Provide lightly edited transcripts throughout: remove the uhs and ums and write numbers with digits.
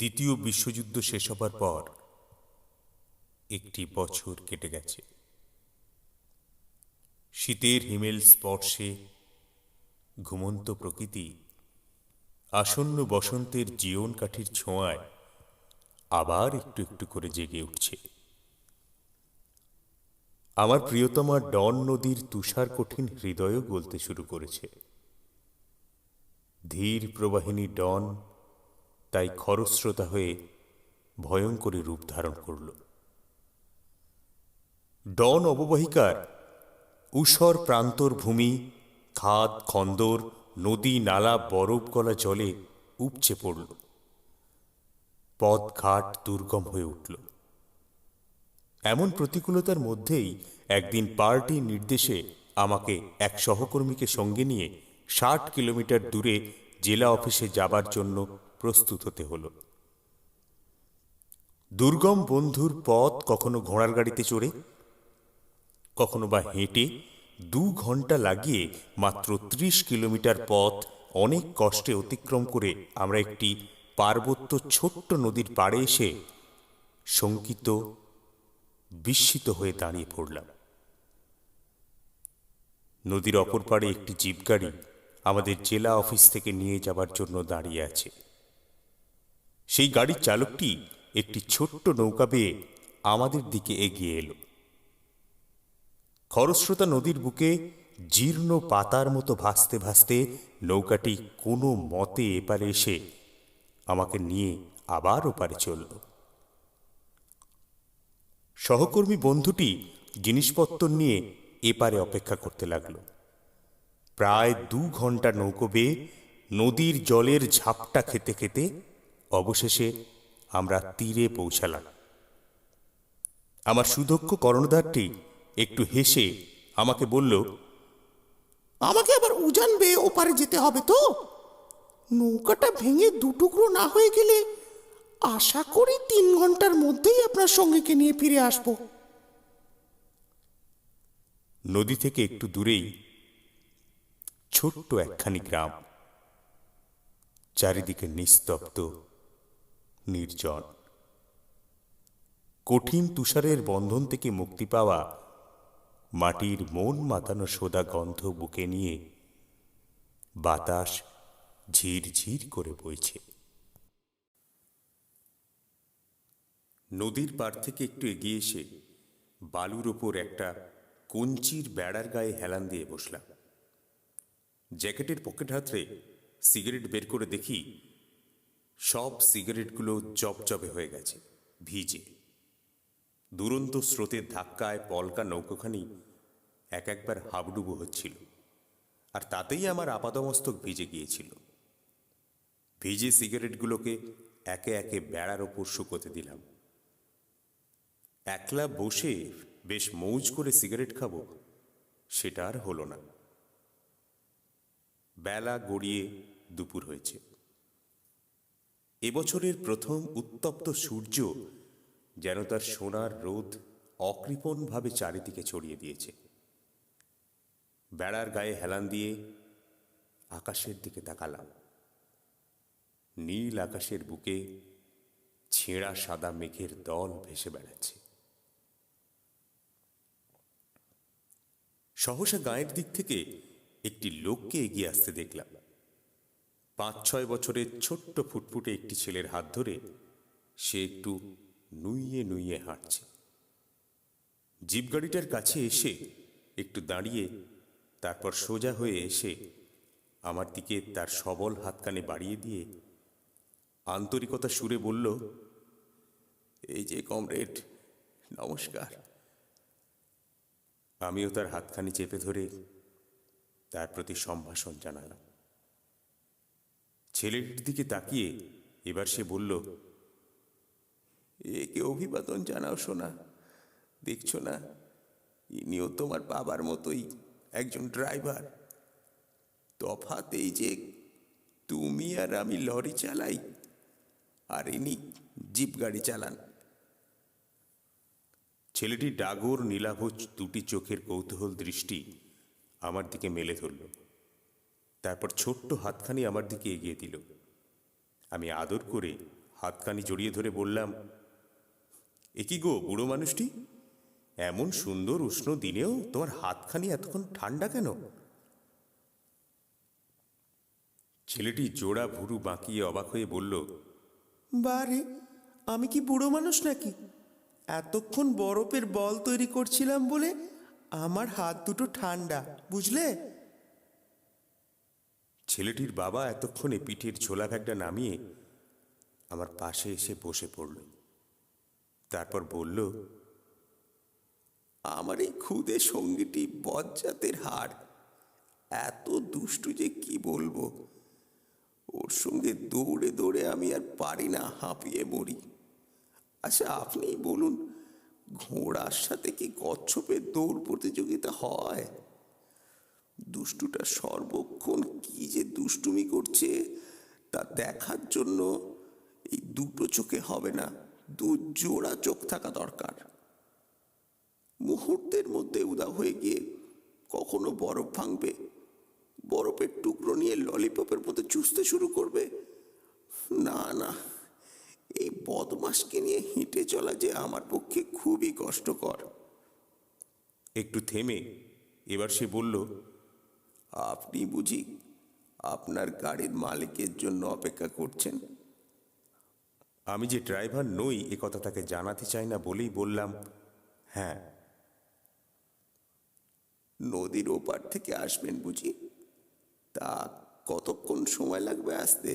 দ্বিতীয় বিশ্বযুদ্ধ শেষ হবার পর একটি বছর কেটে গেছে। শীতের হিমেল স্পর্শে ঘুমন্ত প্রকৃতি আসন্ন বসন্তের জীবন কাঠির ছোঁয়ায় আবার একটু একটু করে জেগে উঠছে। আমার প্রিয়তমা ডন নদীর তুষার কঠিন হৃদয়ও গলতে শুরু করেছে। ধীর প্রবাহিনী ডন তাই খরস্রোতা হয়ে ভয়ঙ্করী রূপ ধারণ করল। ডন অববাহিকার ঊষর প্রান্তর ভূমি, খাদ খন্দর, নদী নালা বরফ গলা জলে উপচে পড়ল। পথঘাট দুর্গম হয়ে উঠল। এমন প্রতিকূলতার মধ্যেই একদিন পার্টির নির্দেশে আমাকে এক সহকর্মীকে সঙ্গে নিয়ে 60 কিলোমিটার দূরে জেলা অফিসে যাবার জন্য প্রস্তুত হতে হলো। দুর্গম বন্ধুর পথ কখনো ঘোড়ার গাড়িতে চড়ে, কখনো বা হেঁটে 2 ঘন্টা লাগিয়ে মাত্র 30 কিলোমিটার পথ অনেক কষ্টে অতিক্রম করে আমরা একটি পার্বত্য ছোট্ট নদীর পাড়ে এসে শঙ্কিত বিস্মিত হয়ে দাঁড়িয়ে পড়লাম। নদীর অপর পাড়ে একটি জিপ গাড়ি আমাদের জেলা অফিস থেকে নিয়ে যাবার জন্য দাঁড়িয়ে আছে। সেই গাড়ির চালকটি একটি ছোট্ট নৌকা বেয়ে আমাদের দিকে এগিয়ে এলো। খরস্রোতা নদীর বুকে জীর্ণ পাতার মতো ভাসতে ভাসতে নৌকাটি কোনো মতে এপারে এসে আমাকে নিয়ে আবার ওপারে চলল। সহকর্মী বন্ধুটি জিনিসপত্র নিয়ে এপারে অপেক্ষা করতে লাগলো। প্রায় 2 ঘন্টা নৌকো বেয়ে নদীর জলের ঝাপটা খেতে খেতে অবশেষে আমরা তীরে পৌঁছালাম। আমার সুদক্ষ কর্ণধারটি একটু হেসে আমাকে বলল, আমাকে আবার উজান বেয়ে ওপারে যেতে হবে তো। নৌকাটা ভেঙে 2 টুকরো না হয়ে গেলে আশা করি 3 ঘন্টার মধ্যেই আপনার সঙ্গীকে নিয়ে ফিরে আসবো। নদী থেকে একটু দূরেই ছোট্ট একখানি গ্রাম, চারিদিকে নিস্তব্ধ নির্জন। কঠিন তুষারের বন্ধন থেকে মুক্তি পাওয়া মাটির মন মাতানো সোদা গন্ধ বুকে নিয়ে বাতাস ঝিরঝির করে বইছে। নদীর পাড় থেকে একটু এগিয়ে এসে বালুর ওপর একটা কঞ্চির বেড়ার গায়ে হেলান দিয়ে বসলাম। জ্যাকেটের পকেট হাতড়ে সিগারেট বের করে দেখি সব সিগারেটগুলো জবজবে হয়ে গেছে, ভিজে। দুরন্ত স্রোতের ধাক্কায় পলকা নৌকোখানি একবার হাবুডুবু হচ্ছিল, আর তাতেই আমার আপাদমস্তক ভিজে গিয়েছিল। ভিজে সিগারেটগুলোকে একে একে বেড়ার ওপর শুকোতে দিলাম। একলা বসে বেশ মৌজ করে সিগারেট খাবো, সেটা আর হলো না। বেলা গড়িয়ে দুপুর হয়েছে। এবছরের প্রথম উত্তপ্ত সূর্য যেন তার সোনার রোদ অকৃপণভাবে চারিদিকে ছড়িয়ে দিয়েছে। বেড়ার গায়ে হেলান দিয়ে আকাশের দিকে তাকালাম। নীল আকাশের বুকে ছেঁড়া সাদা মেঘের দল ভেসে বেড়াচ্ছে। সহসা গায়ের দিক থেকে একটি লোককে এগিয়ে আসতে দেখলাম। 5-6 বছরের ছোট্ট ফুটফুটে একটি ছেলের হাত ধরে সে একটু নুইয়ে নুইয়ে হাঁটছে। জিপ গাড়িটার কাছে এসে একটু দাঁড়িয়ে তারপর সোজা হয়ে এসে আমার দিকে তার সবল হাতখানি বাড়িয়ে দিয়ে আন্তরিকতা সুরে বলল, এই যে কমরেড, নমস্কার। আমিও তার হাতখানি চেপে ধরে তার প্রতি সম্ভাষণ জানালাম। ছেলেটির দিকে তাকিয়ে এবার সে বলল, একে অভিবাদন জানাও শোনা। দেখছো না, ইনিও তোমার বাবার মতোই একজন ড্রাইভার। তফাৎ এই যে তুমি আর আমি লরি চালাই, আর ইনি জিপ গাড়ি চালান। ছেলেটি ডাগর নীলাভ দুটি চোখের কৌতূহল দৃষ্টি আমার দিকে মেলে ধরল। তারপর ছোট্ট হাতখানি আমার দিকে এগিয়ে দিল। আমি আদর করে হাতখানি জড়িয়ে ধরে বললাম, এ কি গো বুড়ো মানুষটি, এমন সুন্দর উষ্ণ দিনেও তোমার হাতখানি এতক্ষণ ঠান্ডা কেন? ছেলেটি জোড়া ভুরু বাঁকিয়ে অবাক হয়ে বলল, বারে, আমি কি বুড়ো মানুষ নাকি? এতক্ষণ বরফের বল তৈরি করছিলাম বলে আমার হাত দুটো ঠান্ডা, বুঝলে? ছেলেটির বাবা এতক্ষণে পিঠের ঝোলা ব্যাগটা নামিয়ে আমার পাশে এসে বসে পড়ল। তারপর বলল, আমার এই খুদে সঙ্গীটি বজ্জাতের হাড়, এত দুষ্টু যে কি বলবো। ওর সঙ্গে দৌড়ে দৌড়ে আমি আর পারি না, হাঁপিয়ে মরি। আচ্ছা আপনি বলুন, ঘোড়ার সাথে কি কচ্ছপের দৌড় প্রতিযোগিতা হয়? দুষ্টুটা সর্বক্ষণ কি যে দুষ্টুমি করছে তা দেখার জন্য এই দুটো চোখে হবে না, দু জোড়া চোখ থাকা দরকার। মুহূর্তের মধ্যে উদা হয়ে গিয়ে কখনো বরফ ভাঙবে, বরফের টুকরো নিয়ে ললিপপের মতো চুষতে শুরু করবে। না না, এই বদমাসকে নিয়ে হেঁটে চলা যে আমার পক্ষে খুবই কষ্টকর। একটু থেমে এবার সে বলল, আপনি বুঝি আপনার গাড়ির মালিকের জন্য অপেক্ষা করছেন? আমি যে ড্রাইভার নই এ কথা তাকে জানাতে চাই না বলেই বললাম, হ্যাঁ। নদীর ওপার থেকে আসবেন বুঝি? তা কতক্ষণ সময় লাগবে আসতে?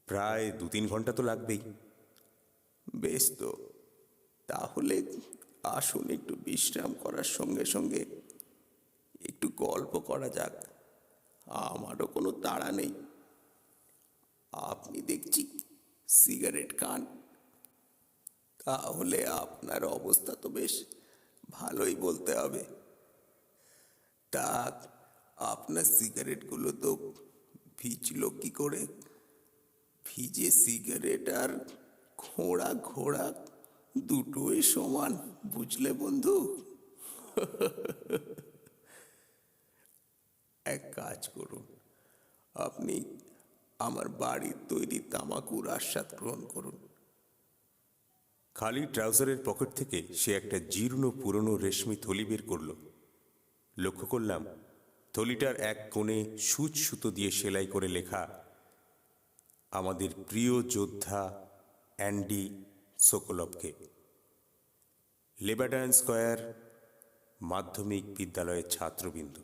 প্রায় 2-3 ঘন্টা তো লাগবেই। বেশ তো, তাহলে আসুন, একটু বিশ্রাম করার সঙ্গে সঙ্গে একটু গল্প করা যাক। আমারও কোনো তাড়া নেই। আপনি দেখছি সিগারেট খান, তাহলে আপনার অবস্থা তো বেশ ভালোই বলতে হবে। তা আপনার সিগারেটগুলো তো ভিজলো কি করে? ভিজে সিগারেট আর ঘোড়া ঘোড়া দুটোই সমান, বুঝলে বন্ধু? এক কাজ করুন, আপনি আমার বাড়ির তৈরি তামাকুর আস্বাদ গ্রহণ করুন। খালি ট্রাউজারের পকেট থেকে সে একটা জীর্ণ পুরনো রেশমি থলি বের করল। লক্ষ্য করলাম থলিটার এক কোণে সূচ সুতো দিয়ে সেলাই করে লেখা, আমাদের প্রিয় যোদ্ধা অ্যান্ডি সোকোলভকে, লেবাডান স্কয়ার মাধ্যমিক বিদ্যালয়ের ছাত্রবিন্দু।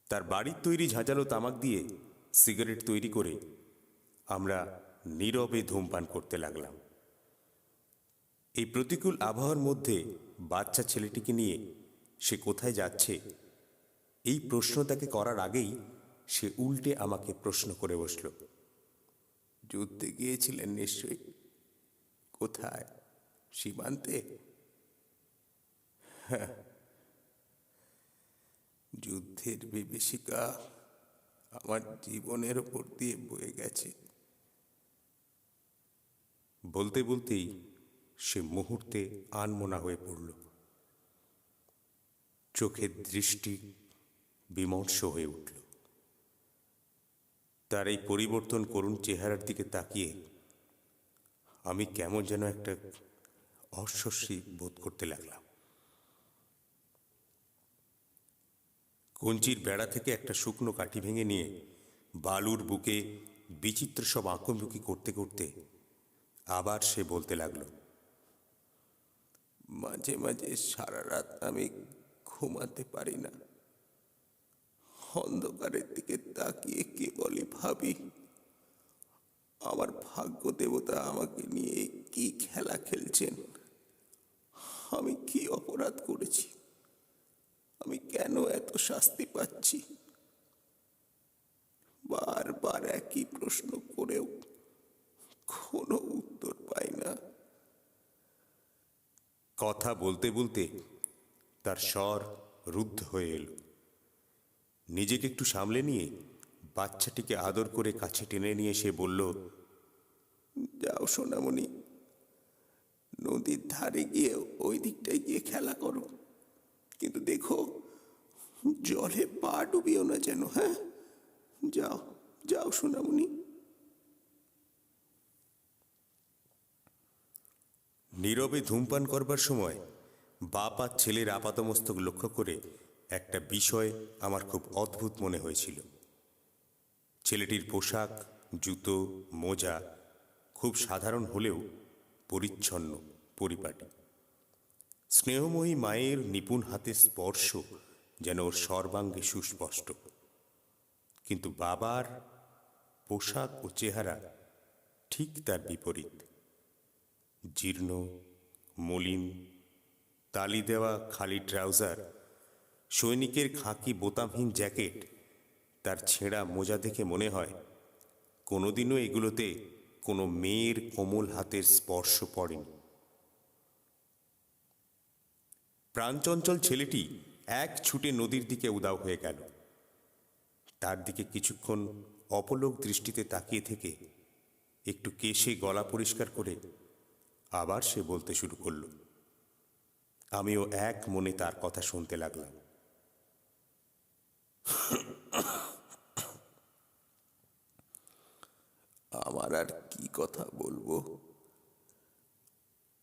তার বাড়ির তৈরি ঝাঁঝালো তামাক দিয়ে সিগারেট তৈরি করে আমরা নীরবে ধূমপান করতে লাগলাম। এই প্রতিকূল আবহাওয়ার মধ্যে বাচ্চা ছেলেটিকে নিয়ে সে কোথায় যাচ্ছে এই প্রশ্ন তাকে করার আগেই সে উল্টে আমাকে প্রশ্ন করে বসল, যুদ্ধে গিয়েছিলেন নিশ্চয়ই? কোথায়, সীমান্তে? হ্যাঁ, যুদ্ধের বিভীষিকা আমার জীবনের ওপর দিয়ে বয়ে গেছে। বলতে বলতেই সে মুহূর্তে আনমনা হয়ে পড়ল। চোখের দৃষ্টি বিমর্ষ হয়ে উঠল। তার এই পরিবর্তন করুণ চেহারার দিকে তাকিয়ে আমি কেমন যেন একটা অস্বস্তি বোধ করতে লাগলাম। কঞ্চির বেড়া থেকে একটা শুকনো কাঠি ভেঙে নিয়ে বালুর বুকে বিচিত্র সব আঁকমুকি করতে করতে আবার সে বলতে লাগলো, মাঝে মাঝে সারা রাত আমি ঘুমাতে পারি না। অন্ধকারের দিকে তাকিয়ে কেবলই ভাবি, আমার ভাগ্য দেবতা আমাকে নিয়ে কি খেলা খেলছেন। আমি কি অপরাধ করেছি? আমি কেন এত শাস্তি পাচ্ছি? বারবার একই প্রশ্ন করেও কোনো উত্তর পাই না। কথা বলতে বলতে তার স্বর রুদ্ধ হয়ে এলো। নিজেকে একটু সামলে নিয়ে বাচ্চাটিকে আদর করে কাছে টেনে নিয়ে সে বলল, যাও সোনামণি, নদীর ধারে গিয়ে ওই দিকটায় গিয়ে খেলা করো, কিন্তু দেখো জলে পা ডুবিও না যেন। হ্যাঁ, যাও যাও সোনামণি। নীরবে ধূমপান করবার সময় বাপ আর ছেলের আপাতমস্তক লক্ষ্য করে একটা বিষয় আমার খুব অদ্ভুত মনে হয়েছিল। ছেলেটির পোশাক, জুতো, মোজা খুব সাধারণ হলেও পরিচ্ছন্ন, পরিপাটি। স্নেহময়ী মায়ের নিপুণ হাতের স্পর্শ যেন ওর সর্বাঙ্গে সুস্পষ্ট। কিন্তু বাবার পোশাক ও চেহারা ঠিক তার বিপরীত। জীর্ণ, মলিন, তালি দেওয়া খালি ট্রাউজার, সৈনিকের খাকি বোতামহীন জ্যাকেট, তার ছেঁড়া মোজা দেখে মনে হয় কোনোদিনও এগুলোতে কোনো মেয়ের কোমল হাতের স্পর্শ পড়েনি। প্রাণচঞ্চল ছেলেটি এক ছুটে নদীর দিকে উধাও হয়ে গেল। তার দিকে কিছুক্ষণ অপলক দৃষ্টিতে তাকিয়ে থেকে একটু কেশে গলা পরিষ্কার করে আবার সে বলতে শুরু করল। আমিও এক মনে তার কথা শুনতে লাগলাম। আমার আর কি কথা বলবো?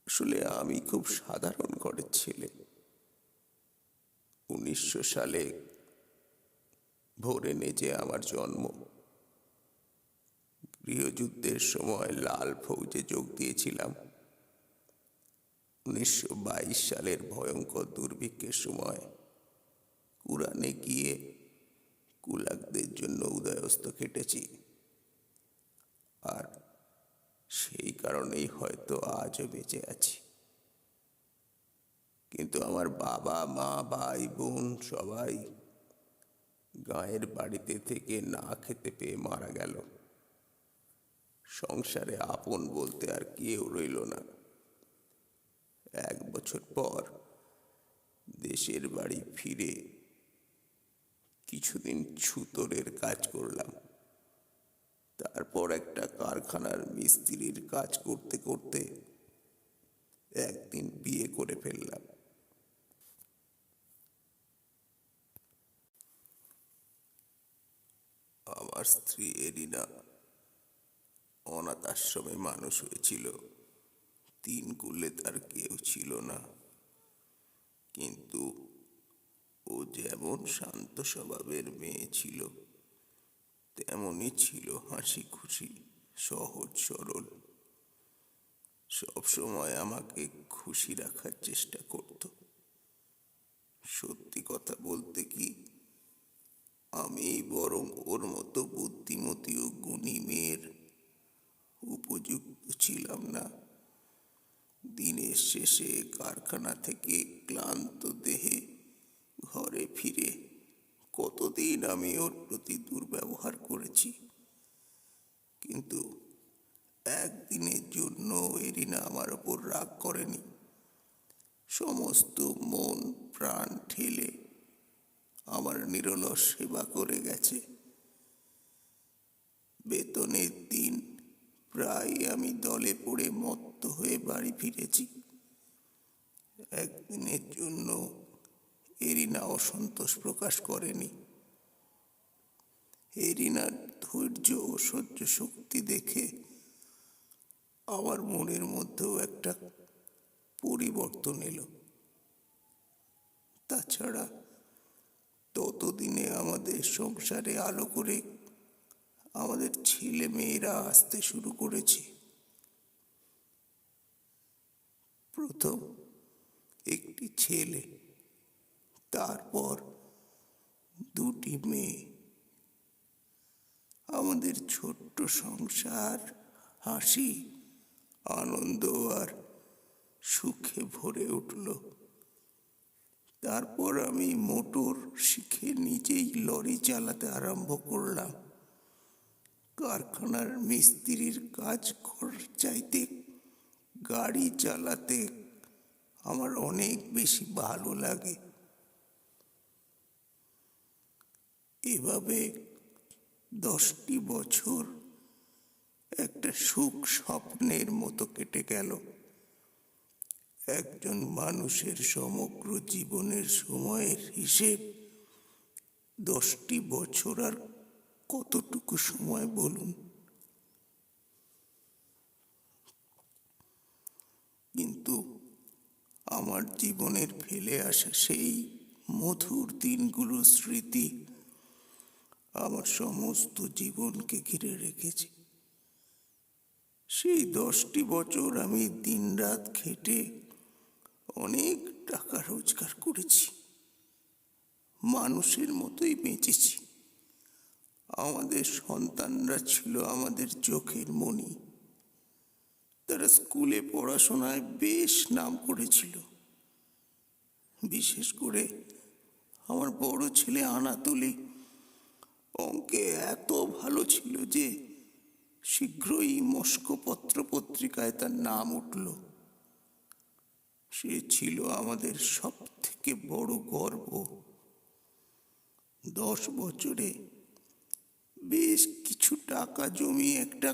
আসলে আমি খুব সাধারণ ঘরের ছেলে। 1900 সালে ভোরে নেজে আমার জন্ম। গৃহযুদ্ধের সময় লাল ফৌজে যোগ দিয়েছিলাম। 1922 সালের ভয়ঙ্কর দুর্ভিক্ষের সময় কুরানে গিয়ে কুলাকদের জন্য উদয়স্ত কেটেছি। আর সেই কারণেই হয়তো আজও বেঁচে আছি। কিন্তু আমার বাবা, মা, ভাই, বোন সবাই গাঁয়ের বাড়িতে থেকে না খেতে পেয়ে মারা গেল। সংসারে আপন বলতে আর কেউ রইল না। 1 বছর পর দেশের বাড়ি ফিরে কিছুদিন ছুতোরের কাজ করলাম। তারপর একটা কারখানার মিস্ত্রির কাজ করতে করতে একদিন বিয়ে করে ফেললাম। আমার স্ত্রী এরিনা অনাথ আশ্রমে মানুষ হয়েছিল। 3 কুলে তার কেউ ছিল না। কিন্তু ও যেমন শান্ত স্বভাবের মেয়ে ছিল, তেমনই ছিল হাসি খুশি, সহজ সরল। সবসময় আমাকে খুশি রাখার চেষ্টা করত। সত্যি কথা বলতে কি, আমি বরং ওর মতো বুদ্ধিমতী ও গুণী মেয়ের উপযুক্ত ছিলাম না। দিনের শেষে কারখানা থেকে ক্লান্ত দেহে ঘরে ফিরে কতদিন আমি ওর প্রতি দুর্ব্যবহার করেছি, কিন্তু একদিনের জন্য এরিনা আমার ওপর রাগ করেনি। সমস্ত মন প্রাণ ঠেলে আমার নিরলস সেবা করে গেছে। বেতনের দিন প্রায় আমি দলে পড়ে মত্ত হয়ে বাড়ি ফিরেছি। একদিনের জন্য এরিনা অসন্তোষ প্রকাশ করেনি। এরিনার ধৈর্য ও সহ্য শক্তি দেখে আমার মনের মধ্যেও একটা পরিবর্তন এলো। তাছাড়া ততদিনে আমাদের সংসারে আলো করে আমাদের ছেলে মেয়েরা আসতে শুরু করেছে। প্রথম একটি ছেলে, তারপর 2টি মেয়ে। আমাদের ছোট্ট সংসার হাসি, আনন্দ আর সুখে ভরে উঠল। তারপর আমি মোটর শিখে নিজেই লরি চালাতে আরম্ভ করলাম। কারখানার মিস্ত্রির কাজ করার চাইতে গাড়ি চালাতে আমার অনেক বেশি ভালো লাগে। এভাবে 10টি বছর একটা সুখ স্বপ্নের মতো কেটে গেল। একজন মানুষের সমগ্র জীবনের সময়ের হিসেব 10টি বছর আর কতটুকু সময় বলুন? কিন্তু আমার জীবনের ফেলে আসা সেই মধুর দিনগুলোর স্মৃতি আমার সমস্ত জীবনকে ঘিরে রেখেছে। সেই 10টি বছর আমি দিনরাত খেটে অনেক টাকা রোজগার করেছি, মানুষের মতোই বেঁচেছি। আমাদের সন্তানরা ছিল আমাদের চোখের মণি। তারা স্কুলে পড়াশোনায় বেশ নাম করেছিল। বিশেষ করে আমার বড় ছেলে আনাতোলি অঙ্কে এত ভালো ছিল যে শীঘ্রই মস্কো পত্র পত্রিকায় তার নাম উঠল। সে ছিল আমাদের সব থেকে বড় গর্ব। 10 বছরে বেশ কিছু টাকা জমিয়ে একটা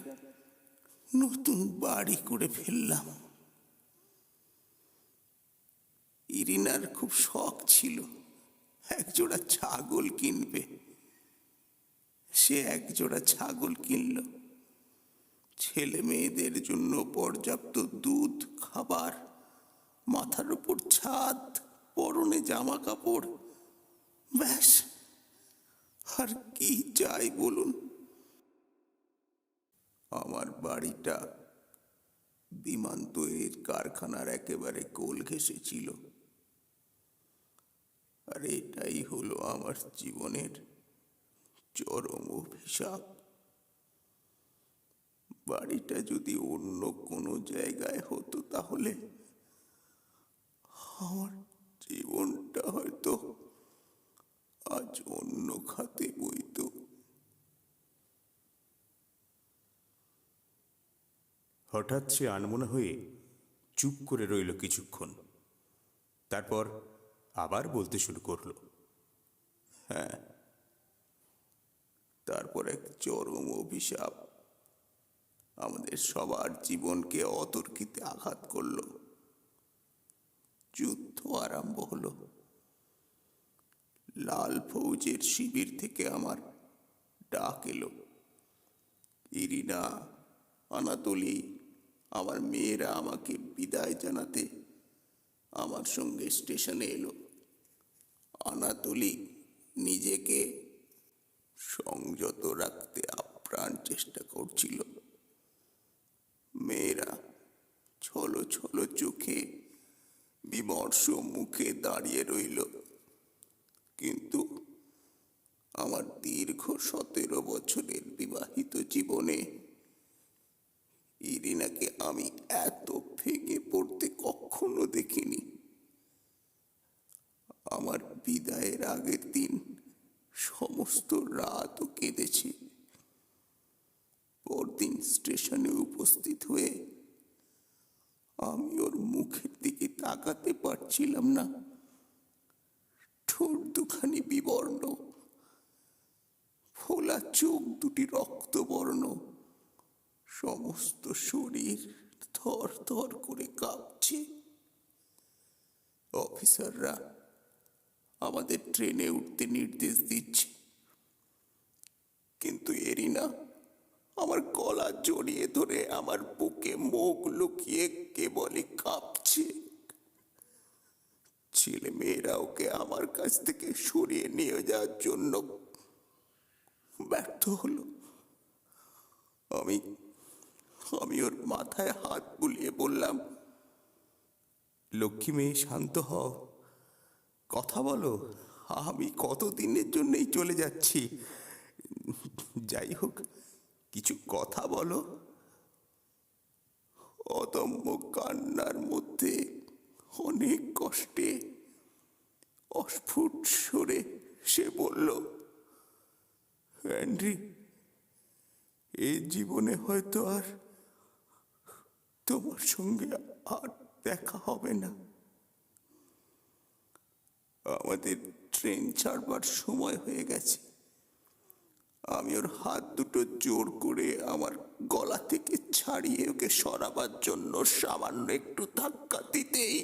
নতুন বাড়ি করে ফেললাম। ইরিনার খুব শখ ছিল একজোড়া ছাগল কিনবে। সে একজোড়া ছাগল কিনল। ছেলে মেয়েদের জন্য পর্যাপ্ত দুধ, খাবার, মাথার উপর ছাদ, পরনে জামা কাপড়, ব্যাস আর কি চাই বলুন। আমার বাড়িটা বিমান তৈরির কারখানার একেবারে কোল ঘেঁষে ছিল। আর এটাই হলো আমার জীবনের চরম অভিশাপ। বাড়িটা যদি অন্য কোনো জায়গায় হতো তাহলে আমার জীবনটা হয়তো আজ অন্য খাতে বইতো। হঠাৎ সে আনমনা হয়ে চুপ করে রইল কিছুক্ষণ। তারপর আবার বলতে শুরু করলো। তারপর এক চরম অভিশাপ আমাদের সবার জীবনকে অতর্কিতে আঘাত করলো। যুদ্ধ আরম্ভ হলো। লাল ফৌজের শিবির থেকে আমার ডাক এলো। ইরিনা, আনাতোলি, আমার মেয়েরা আমাকে বিদায় জানাতে আমার সঙ্গে স্টেশনে এলো। আনাতোলি নিজেকে সংযত রাখতে আপ্রাণ চেষ্টা করছিল। মেয়েরা ছলো ছলো চোখে বিমর্ষ মুখে দাঁড়িয়ে রইল। কিন্তু আমার দীর্ঘ 17 বছরের বিবাহিত জীবনে ইরিনাকে আমি এত ভেঙে পড়তে কখনো দেখিনি। আমার বিদায়ের আগের দিন সমস্ত রাতও কেঁদেছি। পরদিন স্টেশনে উপস্থিত হয়ে আমি ওর মুখের দিকে তাকাতে পারছিলাম না। ঠোঁট দুখানি বিবর্ণ, ফোলা চোখ দুটি রক্তবর্ণ, সমস্ত শরীর থর থর করে কাঁপছে। অফিসাররা আমাদের ট্রেনে উঠতে নির্দেশ দিচ্ছে, কিন্তু এরিনা আমার গলা জড়িয়ে ধরে আমার বুকে মুখ লুকিয়ে কেবলই কাঁপছে। ছেলে মেয়েরা ওকে আমার কাছ থেকে সরিয়ে নিয়ে যাওয়ার জন্য ব্যর্থ হলো। আমি ওর মাথায় হাত বুলিয়ে বললাম, লক্ষ্মী মেয়ে, শান্ত হও, কথা বলো। আমি কতদিনের জন্যই চলে যাচ্ছি, যাই হোক কিছু কথা বলো। অদম্য কান্নার মধ্যে অনেক কষ্টে অস্ফুট সুরে সে বলল, হেনরি, এই জীবনে হয়তো আর তোমার সঙ্গে আর দেখা হবে না। আমাদের ট্রেন ছাড়বার সময় হয়ে গেছে। আমি ওর হাত দুটো জোর করে আমার গলা থেকে ছাড়িয়ে ওকে সরাবার জন্য সামান্য একটু ধাক্কা দিতেই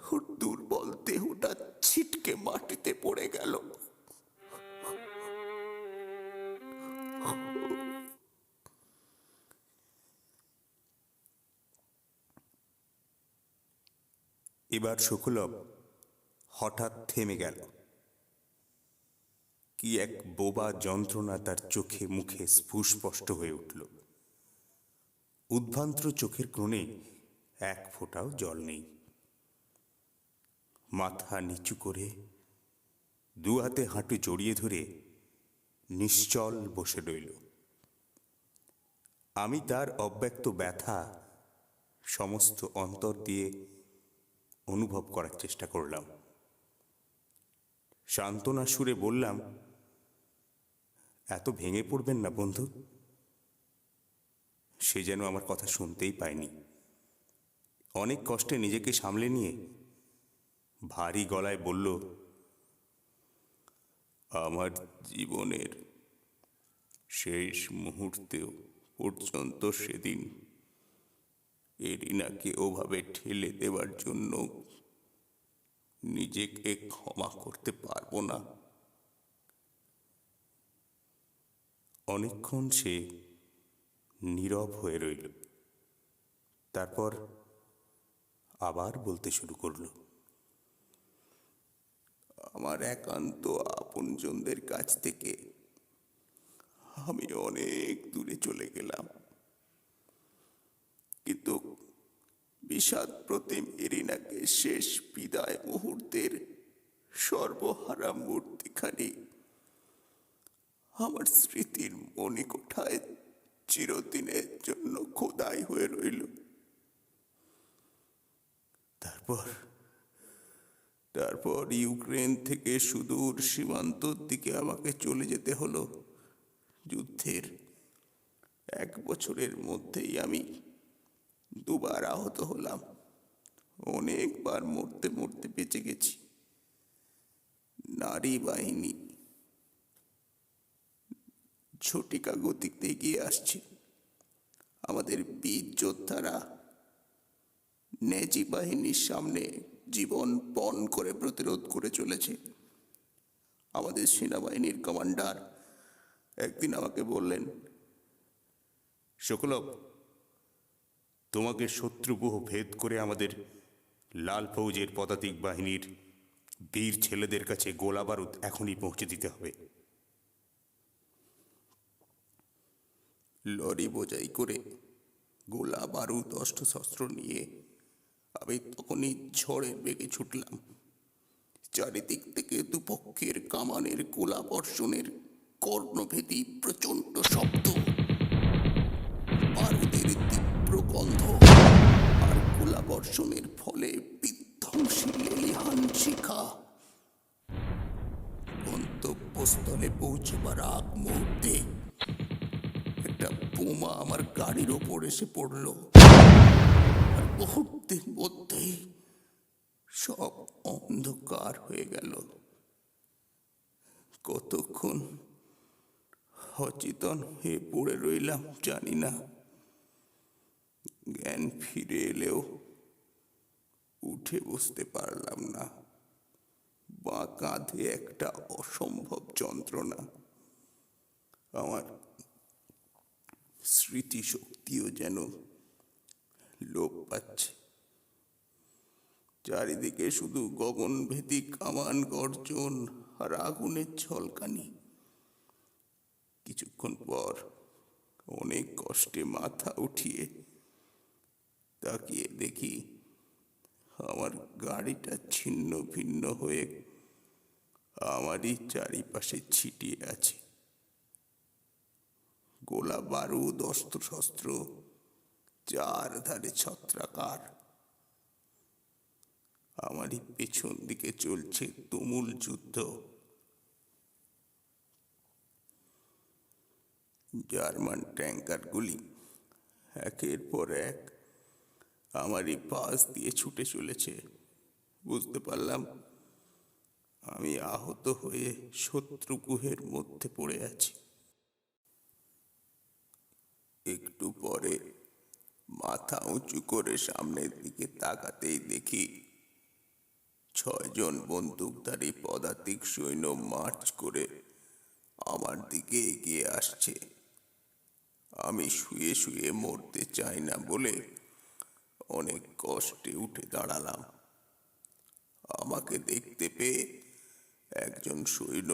ওর দুর্বল দেহটা ছিটকে মাটিতে পড়ে গেল। এবার শুকলভ হঠাৎ থেমে গেল। কি এক বোবা যন্ত্রণা তার চোখে মুখে সুস্পষ্ট হয়ে উঠল। উদ্ভ্রান্ত চোখের কোণে এক ফোঁটাও জল নেই। মাথা নিচু করে দু হাতে হাঁটু জড়িয়ে ধরে নিশ্চল বসে রইল। আমি তার অব্যক্ত ব্যথা সমস্ত অন্তর দিয়ে অনুভব করার চেষ্টা করলাম। সান্ত্বনা সুরে বললাম, এত ভেঙে পড়বেন না বন্ধু। সে যেন আমার কথা শুনতেই পায়নি। অনেক কষ্টে নিজেকে সামলে নিয়ে ভারী গলায় বলল, আমার জীবনের শেষ মুহূর্তেও পর্যন্ত সেদিন এরিনাকে ওভাবে ঠেলে দেওয়ার জন্য নিজেকে ক্ষমা করতে পারবো না। অনেকক্ষণ সে নীরব হয়ে রইল। তারপর আবার বলতে শুরু করল, আমার একান্ত আপনজনদের কাছ থেকে আমি অনেক দূরে চলে গেলাম, কিন্তু বিষাদ প্রতিম এরিনাকে শেষ বিদায় মুহূর্তের সর্বহারা মূর্তিখানি আমার স্মৃতির মণিকোঠায় চিরদিনের জন্য খোদাই হয়ে রইল। তারপর ইউক্রেন থেকে সুদূর সীমান্তর দিকে আমাকে চলে যেতে হলো। যুদ্ধের 1 বছরের মধ্যেই আমি দুবার আহত হলাম। অনেকবার মরতে মরতে বেঁচে গেছি। নারী বাহিনী ঝটিকা গতিতে এগিয়ে আসছে। আমাদের বীর যোদ্ধারা নেজি বাহিনীর সামনে জীবন পণ করে প্রতিরোধ করে চলেছে। আমাদের সেনাবাহিনীর কমান্ডার একদিন আমাকে বললেন, শুকলভ, তোমাকে শত্রুব্যূহ ভেদ করে আমাদের লাল ফৌজের পদাতিক বাহিনীর বীর ছেলেদের কাছে গোলা বারুদ এখনই পৌঁছে দিতে হবে। লরি বোঝাই করে গোলা বারুদ অস্ত্রশস্ত্র নিয়ে আমি তখনই ঝড়ের বেগে ছুটলাম। চারিদিক থেকে দুপক্ষের কামানের গোলা বর্ষণের কর্ণভেদী প্রচণ্ড শব্দ, বারুদের তীব্র গন্ধ আর গোলা বর্ষণের ফলে বিধ্বংসী লেলিহান শিখা। গন্তব্যস্থলে পৌঁছবার আগ মুহূর্তে একটা বোমা আমার গাড়ির ওপর এসে পড়ল। আর মুহূর্তের মধ্যেই সব অন্ধকার হয়ে গেল। কতক্ষণ অচেতন হয়ে পড়ে রইলাম জানি না। জ্ঞান ফিরে এলেও উঠে বসতে পারলাম না। বাঁ কাঁধে একটা অসম্ভব যন্ত্রণা। আমার স্মৃতিশক্তিও যেন লোপ পাচ্ছে। চারিদিকে শুধু গগনভেদী কামান গর্জন আর আগুনের ঝলকানি। কিছুক্ষণ পর অনেক কষ্টে মাথা উঠিয়ে তাকিয়ে দেখি আমার গাড়িটা ছিন্ন ভিন্ন হয়ে আমারই চারিপাশে ছিটিয়ে আছে। গোলা বারুদ অস্ত্রশস্ত্র চারধারে ছত্রাকার। আমারই পেছন দিকে চলছে তুমুল যুদ্ধ। জার্মান ট্যাঙ্কারগুলি একের পর এক আমারই পাশ দিয়ে ছুটে চলেছে। বুঝতে পারলাম আমি আহত হয়ে শত্রুগুহের মধ্যে পড়ে আছি। একটু পরে মাথা উঁচু করে সামনের দিকে তাকাতেই দেখি 6 জন বন্দুকধারী পদাতিক সৈন্য মার্চ করে আমার দিকে এগিয়ে আসছে। আমি শুয়ে শুয়ে মরতে চাই না বলে অনেক কষ্টে উঠে দাঁড়ালাম। আমাকে দেখতে পেয়ে একজন সৈন্য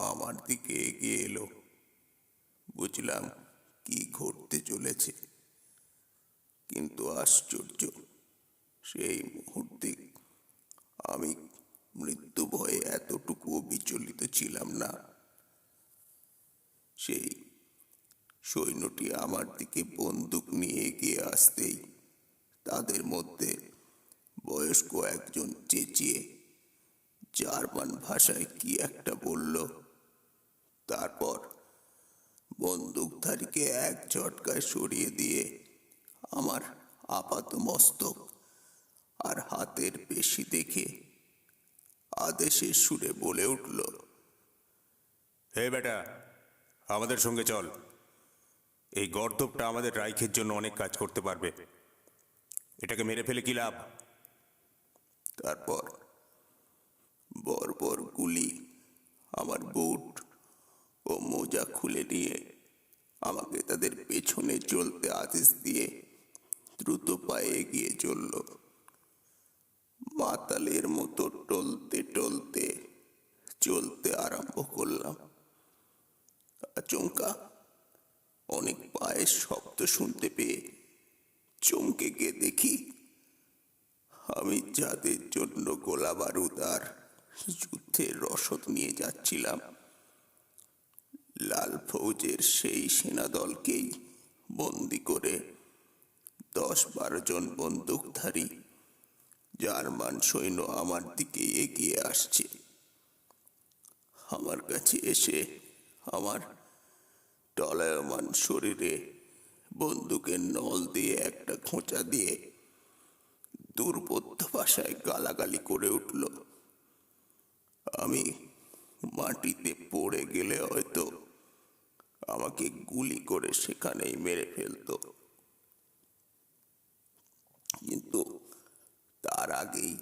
আমার দিকে এগিয়ে এলো। বুঝলাম কি ঘটতে চলেছে, কিন্তু আশ্চর্য, সেই মুহূর্তে আমি মৃত্যু ভয়ে এতটুকুও বিচলিত ছিলাম না। সেই সৈন্যটি আমার দিকে বন্দুক নিয়ে এগিয়ে আসতেই তাদের মধ্যে বয়স্ক একজন চেঁচিয়ে জার্মান ভাষায় কি একটা বলল। তারপর বন্দুকধারীকে এক ঝটকায় সরিয়ে দিয়ে আমার আপাত মস্তক আর হাতের পেশি দেখে আদেশের সুরে বলে উঠল, হে বেটা, আমাদের সঙ্গে চল। এই গর্দভটা আমাদের রাইখের জন্য অনেক কাজ করতে পারবে। এটাকে মেরে ফেলে কি লাভ? তারপর বর্বর গুলি আমার বুট ও মোজা খুলে নিয়ে আমাকে তাদের পেছনে চলতে আদেশ দিয়ে দ্রুত পায়ে এগিয়ে চলল। মাতালের মতো টলতে টলতে চলতে আরম্ভ করলাম। আচমকা অনেক পায়ের শব্দ শুনতে পেয়ে চমকে গিয়ে দেখি আমি যাদের জন্য গোলা বারুদ আর যুদ্ধের রসদ নিয়ে যাচ্ছিলাম, লাল ফৌজের সেই সেনাদলকেই বন্দি করে 10-12 জন বন্দুকধারী জার্মান সৈন্য আমার দিকে এগিয়ে আসছে। আমার কাছে এসে আমার টলায়মান শরীরে বন্দুকের নল দিয়ে একটা খোঁচা দিয়ে দুর্বোধ্য ভাষায় গালাগালি করে উঠল। আমি মাটিতে পড়ে গেলে হয়তো আমাকে গুলি করে সেখানেই মেরে ফেলতো, কিন্তু তার আগেই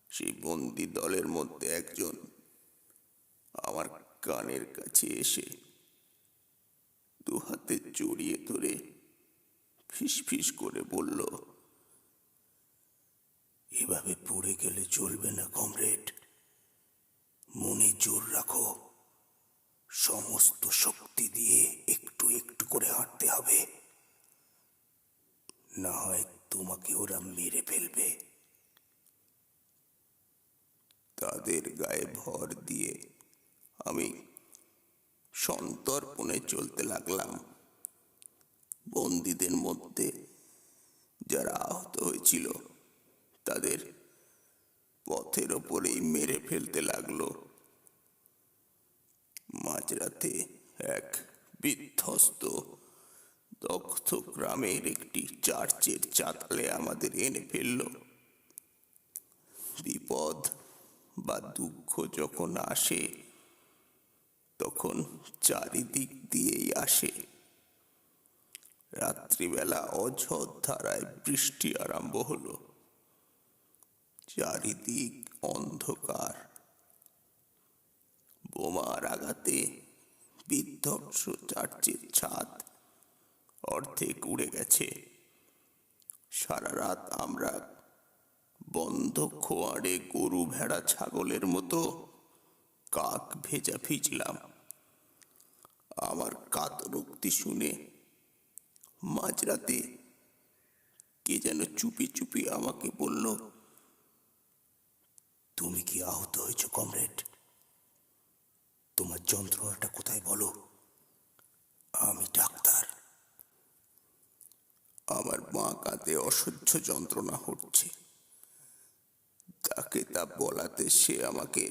সেই বন্দি দলের মধ্যে একজন আমার কানের কাছে এসে দু হাতে জড়িয়ে ধরে ফিসফিস করে বলল, এভাবে পড়ে গেলে চলবে না কমরেড, মনে জোর রাখো, সমস্ত শক্তি দিয়ে একটু একটু করে হাঁটতে হবে, না হয় তোমাকে ওরা মেরে ফেলবে। তাদের গায়ে ভর দিয়ে আমি সন্তর্পণে চলতে লাগলাম। বন্দীদের মধ্যে যারা আহত হয়েছিল তাদের পথের ওপরেই মেরে ফেলতে লাগলো। মাঝরাতে এক বিধ্বস্ত দগ্ধ গ্রামের একটি চার্চের চাতালে আমাদের এনে ফেলল। বিপদ বা দুঃখ যখন আসে তখন চারিদিক দিয়েই আসে। রাত্রিবেলা অঝোর ধারায় বৃষ্টি আরম্ভ হলো। চারিদিক অন্ধকার। বোমার আঘাতে বিধ্বস্ত চার্চের ছাদ অর্ধেক উড়ে গেছে। সারা রাত আমরা বন্ধ খোয়াড়ে গরু ভেড়া ছাগলের মতো কাক ভেজা ভিজলাম। আমার কাতরোক্তি শুনে মাঝরাতে কে যেন চুপি চুপি আমাকে বলল, তুমি কি আহত হয়েছ কমরেড? তোমার যন্ত্রণাটা কোথায় বলো? আমি ডাক্তার। আমার বাঁ কাঁধে অসহ্য যন্ত্রণা হচ্ছে। তাকে তা বলাতে সে আমাকে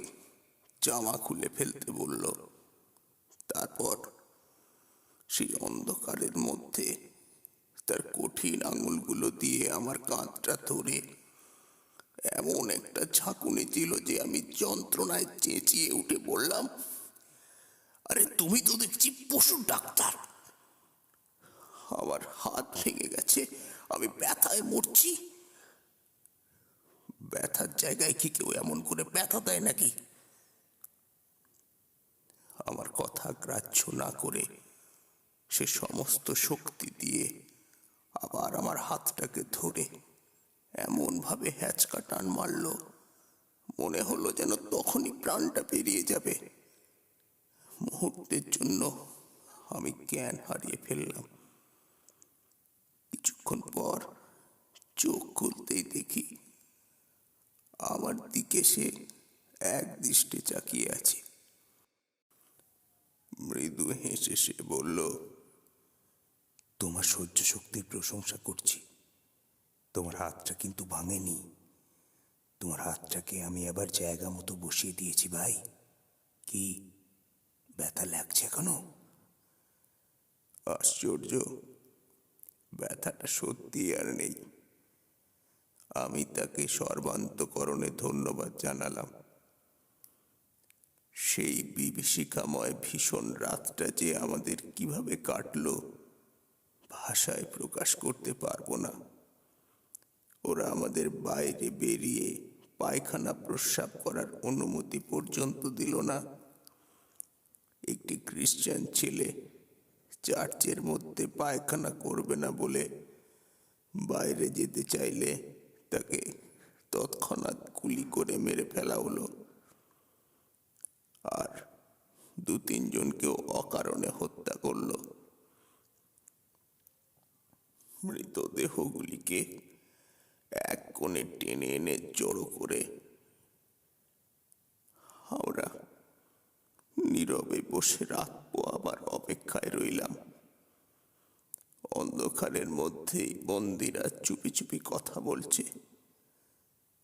জামা খুলে ফেলতে বলল। তারপর সেই অন্ধকারের মধ্যে তার কঠিন আঙুলগুলো দিয়ে আমার কাঁধটা ধরে এমন একটা ঝাঁকুনি দিল যে আমি যন্ত্রণায় চেঁচিয়ে উঠে বললাম, আরে তুমি তো দেখছি পশু ডাক্তার। আমার হাত ভেঙে গেছে, আমি ব্যথায় মরছি। ব্যথার জায়গায় কি কেউ এমন করে ব্যথা দেয় নাকি? আমার কথা গ্রাহ্য না করে সে সমস্ত শক্তি দিয়ে আবার আমার হাতটাকে ধরে এমন ভাবে হ্যাচকা টান মারল মনে হলো যেন তখনই প্রাণটা বেরিয়ে যাবে। মুহূর্তের জন্য আমি জ্ঞান হারিয়ে ফেললাম। কিছুক্ষণ পর চোখ খুলতেই দেখি আমার দিকে সে এক দৃষ্টে তাকিয়ে আছে। মৃদু হেসে সে বলল, তোমার সহ্য শক্তির প্রশংসা করছি। তোমার হাতটা কিন্তু ভাঙেনি। তোমার হাতটাকে আমি আবার জায়গা মতো বসিয়ে দিয়েছি ভাই। কি ব্যথা লাগছে এখনো? আশ্চর্য, ব্যথাটা সত্যি আর নেই। আমি তাকে সর্বান্তকরণে ধন্যবাদ জানালাম। সেই বিভীষিকাময় ভীষণ রাতটা যে আমাদের কিভাবে কাটলো ভাষায় প্রকাশ করতে পারবো না। ওরা আমাদের বাইরে বেরিয়ে পায়খানা প্রস্রাব করার অনুমতি পর্যন্ত দিল না। একটি খ্রিস্টান ছেলে চার্চের মধ্যে পায়খানা করবে না বলে বাইরে যেতে চাইলে তাকে তৎক্ষণাৎ গুলি করে মেরে ফেলা হলো। আর 2-3 জনকেও অকারণে হত্যা করলো। মৃতদেহগুলিকে এক কোণে টেনে এনে জড়ো করে আমরা নীরবে বসে রাত পোহাবার অপেক্ষায় রইলাম। অন্ধকারের মধ্যেই বন্দীরা চুপি চুপি কথা বলছে।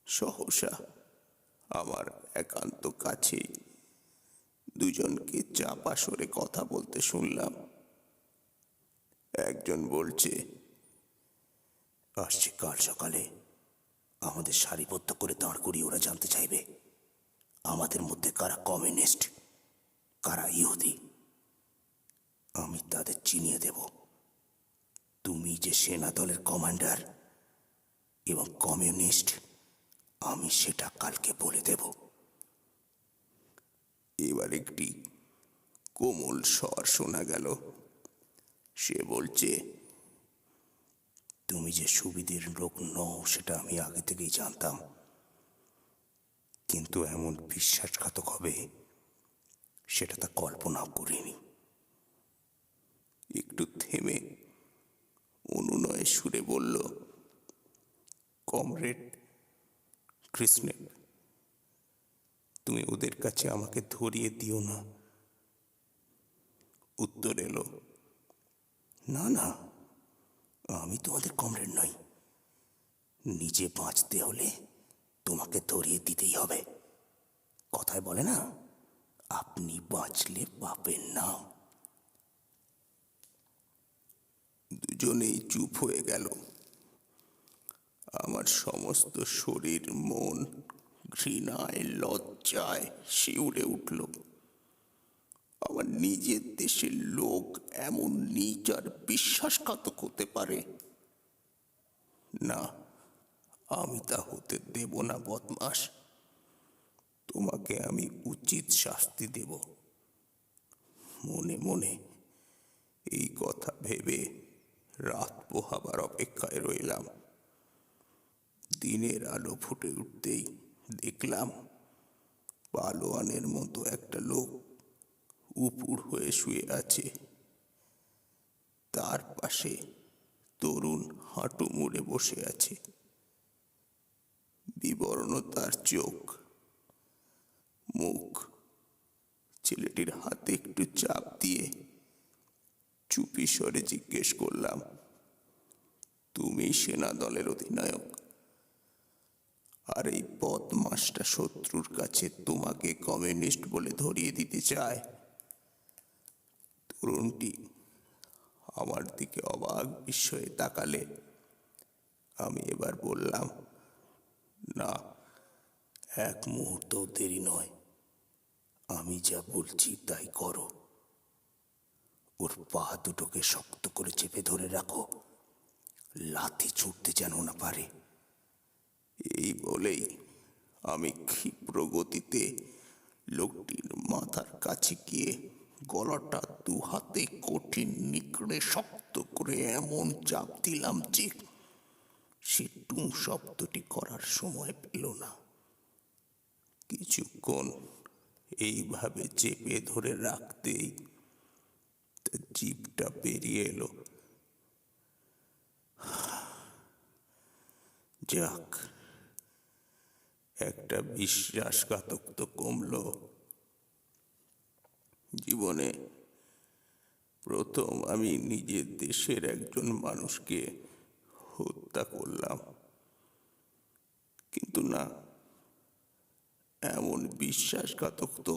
সহসা আমার একান্ত কাছেই 2 জনকে চাপা সরে কথা বলতে শুনলাম। একজন বলছে, আসছে কাল সকালে আমাদের সারিবদ্ধ করে দাঁড় করিয়ে ওরা জানতে চাইবে আমাদের মধ্যে কারা কমিউনিস্ট, কারা ইহুদি। আমি তাদের চিনিয়ে দেব। তুমি যে সেনা দলের কমান্ডার এবং কমিউনিস্ট, আমি সেটা কালকে বলে দেব। এবার একটি কোমল স্বর শোনা গেল। সে বলছে, তুমি যে সুবিধের লোক নও সেটা আমি আগে থেকেই জানতাম, কিন্তু এমন বিশ্বাসঘাতক হবে সেটা তা কল্পনাও করিনি। একটু থেমে অনুনয়ে সুরে বলল, কমরেড কৃষ্ণের, তুমি ওদের কাছে আমাকে ধরিয়ে দিও না। উত্তর এলো, না না, আমি তোমাদের কমরেড নই। নিজে বাঁচতে হলে তোমাকে ধরিয়ে দিতেই হবে। কথায় বলে না, আপনি বাঁচলে পাবেন না। দুজনেই চুপ হয়ে গেল। আমার সমস্ত শরীর মন ঘৃণায় লজ্জায় শিউরে উঠল। আমার নিজের দেশের লোক এমন নীচ আর বিশ্বাসঘাতক হতে পারে না। আমি তা হতে দেব না বদমাস। তোমাকে আমি উচিত শাস্তি দেব। মনে মনে এই কথা ভেবে রাত পোহাবার অপেক্ষায় রইলাম। দিনের আলো ফুটে উঠতেই দেখলাম পালোয়ানের মতো একটা লোক উপুড় হয়ে শুয়ে আছে। তার পাশে তরুণ হাঁটু মুড়ে বসে আছে। বিবর্ণ তার চোখ, মুখ। ছেলেটির হাতে একটু চাপ দিয়ে চুপি স্বরে জিজ্ঞেস করলাম, তুমি সেনা দলের অধিনায়ক, আর এই বদমাসটা শত্রুর কাছে তোমাকে কমিউনিস্ট বলে ধরিয়ে দিতে চায়। তরুণটি আমার দিকে অবাক বিস্ময়ে তাকালে। আমি এবার বললাম, না, এক মুহূর্ত দেরি নয়। আমি যা বলছি তাই করো। ওর পা দুটোকে শক্ত করে চেপে ধরে রাখো, লাথি ছুটতে যেন না পারে। এই বলেই আমি ক্ষিপ্র গতিতে লোকটির মাথার কাছে গিয়ে গলাটা 2 হাতে কঠিন নিকড়ে শক্ত করে এমন চাপ দিলাম যে সে টুঁ শব্দটি করার সময় পেল না। কিছুক্ষণ এইভাবে চেপে ধরে রাখতেই তার জিভটা বেরিয়ে এলো। যাক, একটা বিশ্বাসঘাতক তো কমলো। জীবনে প্রথম আমি নিজের দেশের একজন মানুষকে হত্যা করলাম, কিন্তু না, এমন বিশ্বাসঘাতক তো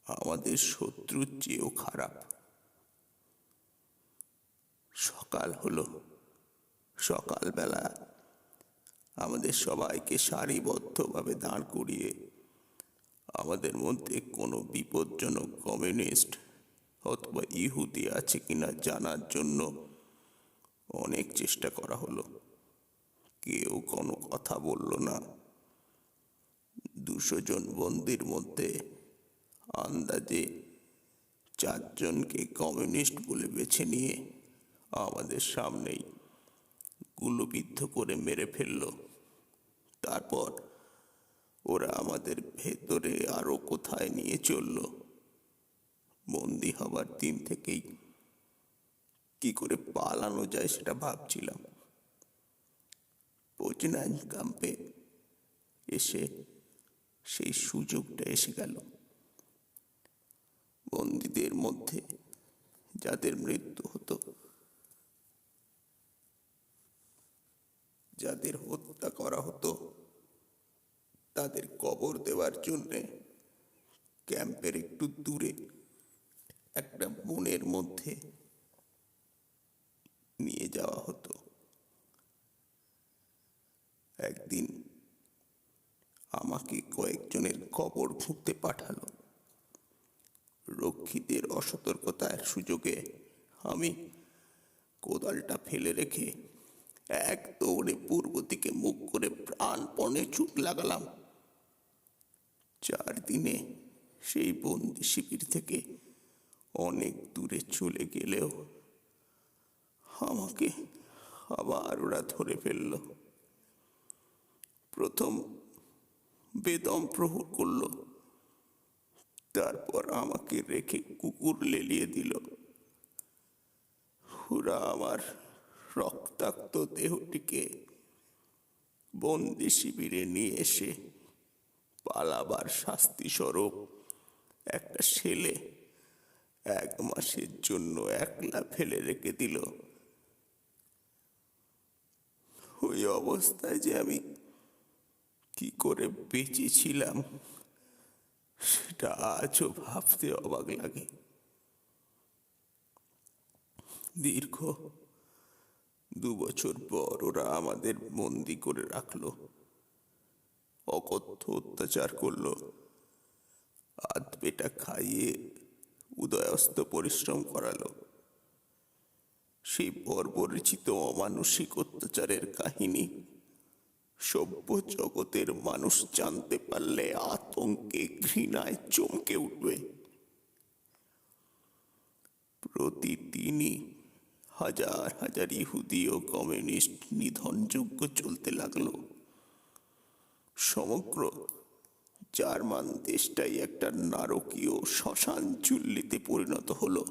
আমাদের শত্রুর চেয়েও খারাপ। সকাল হলো। সকালবেলা আমাদের সবাইকে সারিবদ্ধভাবে দাঁড় করিয়ে আমাদের মধ্যে কোনো বিপজ্জনক কমিউনিস্ট অথবা ইহুদি আছে কিনা জানার জন্য অনেক চেষ্টা করা হলো। কেউ কোনো কথা বলল না। 200 জন বন্দির মধ্যে আন্দাজে 4 জনকে কমিউনিস্ট বলে বেছে নিয়ে আমাদের সামনেই গুলিবিদ্ধ করে মেরে ফেলল। তারপর ওরা আমাদের ভেতরে আরো কোথায় নিয়ে চলল। বন্দি হবার দিন থেকেই কি করে পালানো যায় সেটা ভাবছিলাম। পোজনান ক্যাম্পে এসে সেই সুযোগটা এসে গেল। বন্দীদের মধ্যে যাদের মৃত্যু হতো, যাদের হত্যা করা হতো, তাদের কবর দেওয়ার জন্যে ক্যাম্পের একটু দূরে একটা বনের মধ্যে নিয়ে যাওয়া হতো। একদিন আমাকে কয়েকজনের কবর খুঁড়তে পাঠালো। রক্ষীদের অসতর্কতার সুযোগে আমি কোদালটা ফেলে রেখে এক দৌড়ে পূর্ব দিকে মুখ করে প্রাণপণে ছুট লাগালাম। 4 দিনে সেই বন্দি শিবির থেকে অনেক দূরে চলে গেলেও আমাকে আবার ওরা ধরে ফেলল। প্রথম বেদম প্রহর করল, তারপর আমাকে রেখে কুকুর লেলিয়ে দিল। ওরা আমার রক্তাক্ত দেহটিকে বন্দি শিবিরে নিয়ে এসে পালাবার শাস্তি স্বরূপ একটা ছেলে 1 মাসের জন্য একলা ফেলে রেখে দিল। ওই অবস্থায় যে আমি কি করে বেঁচেছিলাম সেটা আজও ভাবতে অবাক লাগে। দীর্ঘ 2 বছর পর ওরা আমাদের বন্দি করে রাখলো। অকথ্য অত্যাচার করলো। আধপেটা খাইয়ে উদয়াস্ত পরিশ্রম করালো। সেই বর্বরচিত অমানুষিক অত্যাচারের কাহিনী সভ্য জগতের মানুষ জানতে পারলে আতঙ্কে ঘৃণায় চমকে উঠবে। প্রতিদিনই হাজার হাজার ইহুদি ও কমিউনিস্ট নিধনযজ্ঞ চলতে লাগলো। সমগ্র জার্মান দেশটাই একটা নারকীয় শ্মশান চুল্লিতে পরিণত হলো।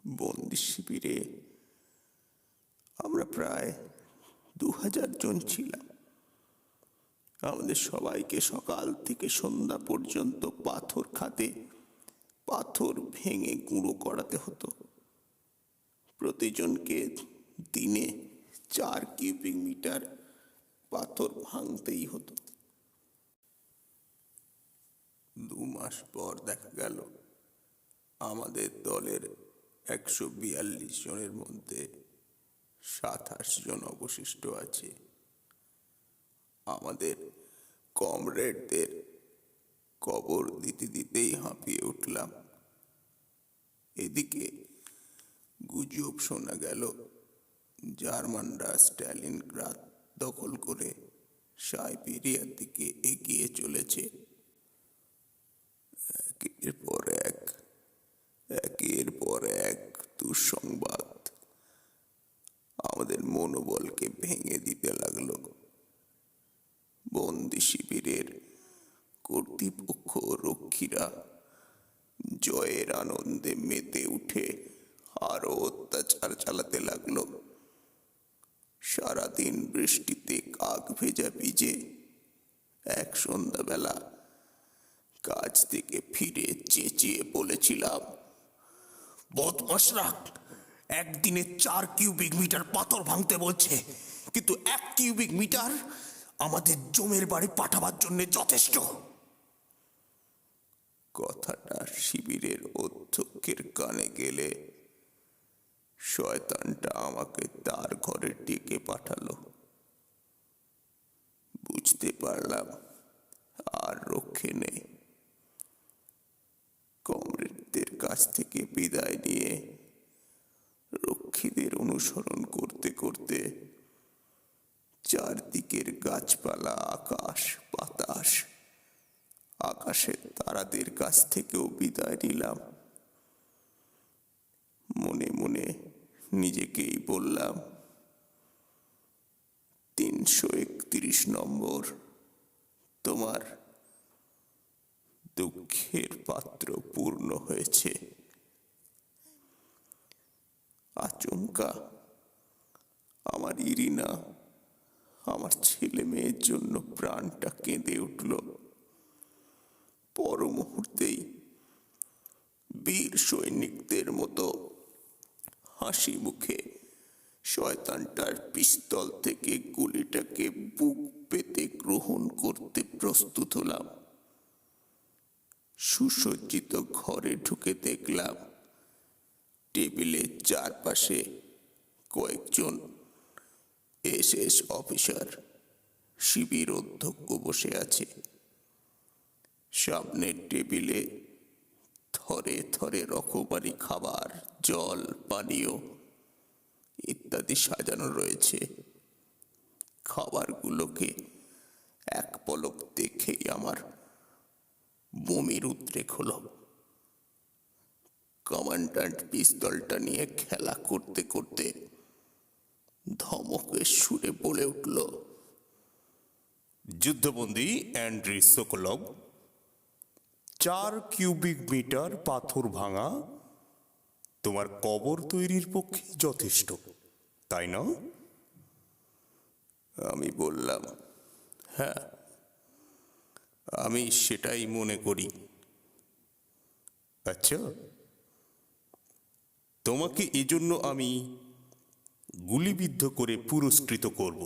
বন্দি শিবিরে আমরা প্রায় 2000 জন ছিলাম। আমাদের সবাইকে সকাল থেকে সন্ধ্যা পর্যন্ত পাথর খাতে পাথর ভেঙে গুঁড়ো করাতে হতো। প্রতিজনকে দিনে 4 কিউবিক মিটার পাথর ভাঙতেই হতো। 2 মাস পর দেখা গেল আমাদের দলের 142 জনের মধ্যে 27 জন অবশিষ্ট আছে। আমাদের কমরেডদের কবর দিতে দিতেই হাঁপিয়ে উঠলাম। এদিকে গুজব শোনা গেল জার্মানরা স্টালিনগ্রাদ দখল করে সাইবেরিয়ার দিকে এগিয়ে চলেছে। একের পর এক দুঃসংবাদ আমাদের মনোবলকে ভেঙে দিতে লাগলো। শিবিরের কর্তৃপক্ষ রক্ষীরা জয়ের আনন্দে মেতে উঠে আরো অত্যাচার চালাতে লাগলো। সারাদিন বৃষ্টিতে কাক ভেজা ভিজে এক সন্ধ্যাবেলা কাজ থেকে ফিরে চেঁচিয়ে বলেছিলাম, বদমাশরা একদিনে 4 কিউবিক মিটার পাথর ভাঙতে বলছে, কিন্তু 1 কিউবিক মিটার আমাদের জমির বাড়ি পাঠাবার জন্য যথেষ্ট। কথাটা শিবিরের অধ্যক্ষের কানে গেলে শয়তানটা আমাকে তার ঘরে ডেকে পাঠালো। বুঝতে পারলাম আর রক্ষে নেই। কমরেডদের কাছ থেকে বিদায় নিয়ে রক্ষীদের অনুসরণ করতে করতে চারদিকের গাছপালা, আকাশ বাতাস, আকাশের তারাদের কাছ থেকেও বিদায় নিলাম। মনে মনে নিজেকেই বললাম, 331 নম্বর, তোমার দুঃখের পাত্র পূর্ণ হয়েছে। আচমকা আমার ইরিনা, আমার ছেলে মেয়ের জন্য প্রাণটা কেঁদে উঠল। পর মুহূর্তেই বীর সৈনিকদের মতো হাসি মুখে শয়তানটার পিস্তল থেকে গুলিটাকে বুক পেতে গ্রহণ করতে প্রস্তুত হলাম। সুসজ্জিত ঘরে ঢুকে দেখলাম টেবিলের চারপাশে কয়েকজন এসএস অফিসার, শিবির অধ্যক্ষ বসে আছে। সামনের টেবিলে থরে থরে রকমারি খাবার, জল, পানীয় ইত্যাদি সাজানো রয়েছে। খাবারগুলোকে এক পলক দেখেই আমার বমির উদ্রেক হলো। কমান্ড্যান্ট পিস্তলটা নিয়ে খেলা করতে করতে ধমকের সুরে বলে উঠল, যুদ্ধবন্দী অ্যান্ড্রি সোকোলভ, 4 কিউবিক মিটার পাথর ভাঙা তোমার কবর তৈরির পক্ষে যথেষ্ট, তাই না? আমি বললাম, হ্যাঁ, আমি সেটাই মনে করি। আচ্ছা, তোমাকে এজন্য আমি গুলিবিদ্ধ করে পুরস্কৃত করব।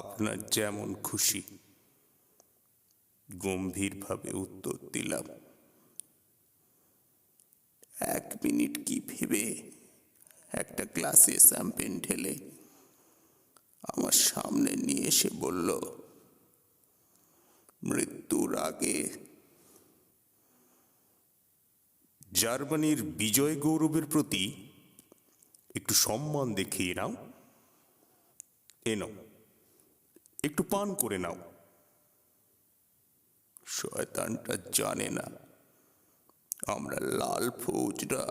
আপনার যেমন খুশি, গম্ভীরভাবে উত্তর দিলাম। 1 মিনিট কি ভেবে একটা গ্লাসে শ্যাম্পেন ঢেলে আমার সামনে নিয়ে এসে বলল, মৃত্যুর আগে জার্মানির বিজয় গৌরবের প্রতি একটু সম্মান দেখিয়ে নাও। এ নাও, একটু পান করে নাও। শয়তানটা জানে না আমরা লাল ফৌজরা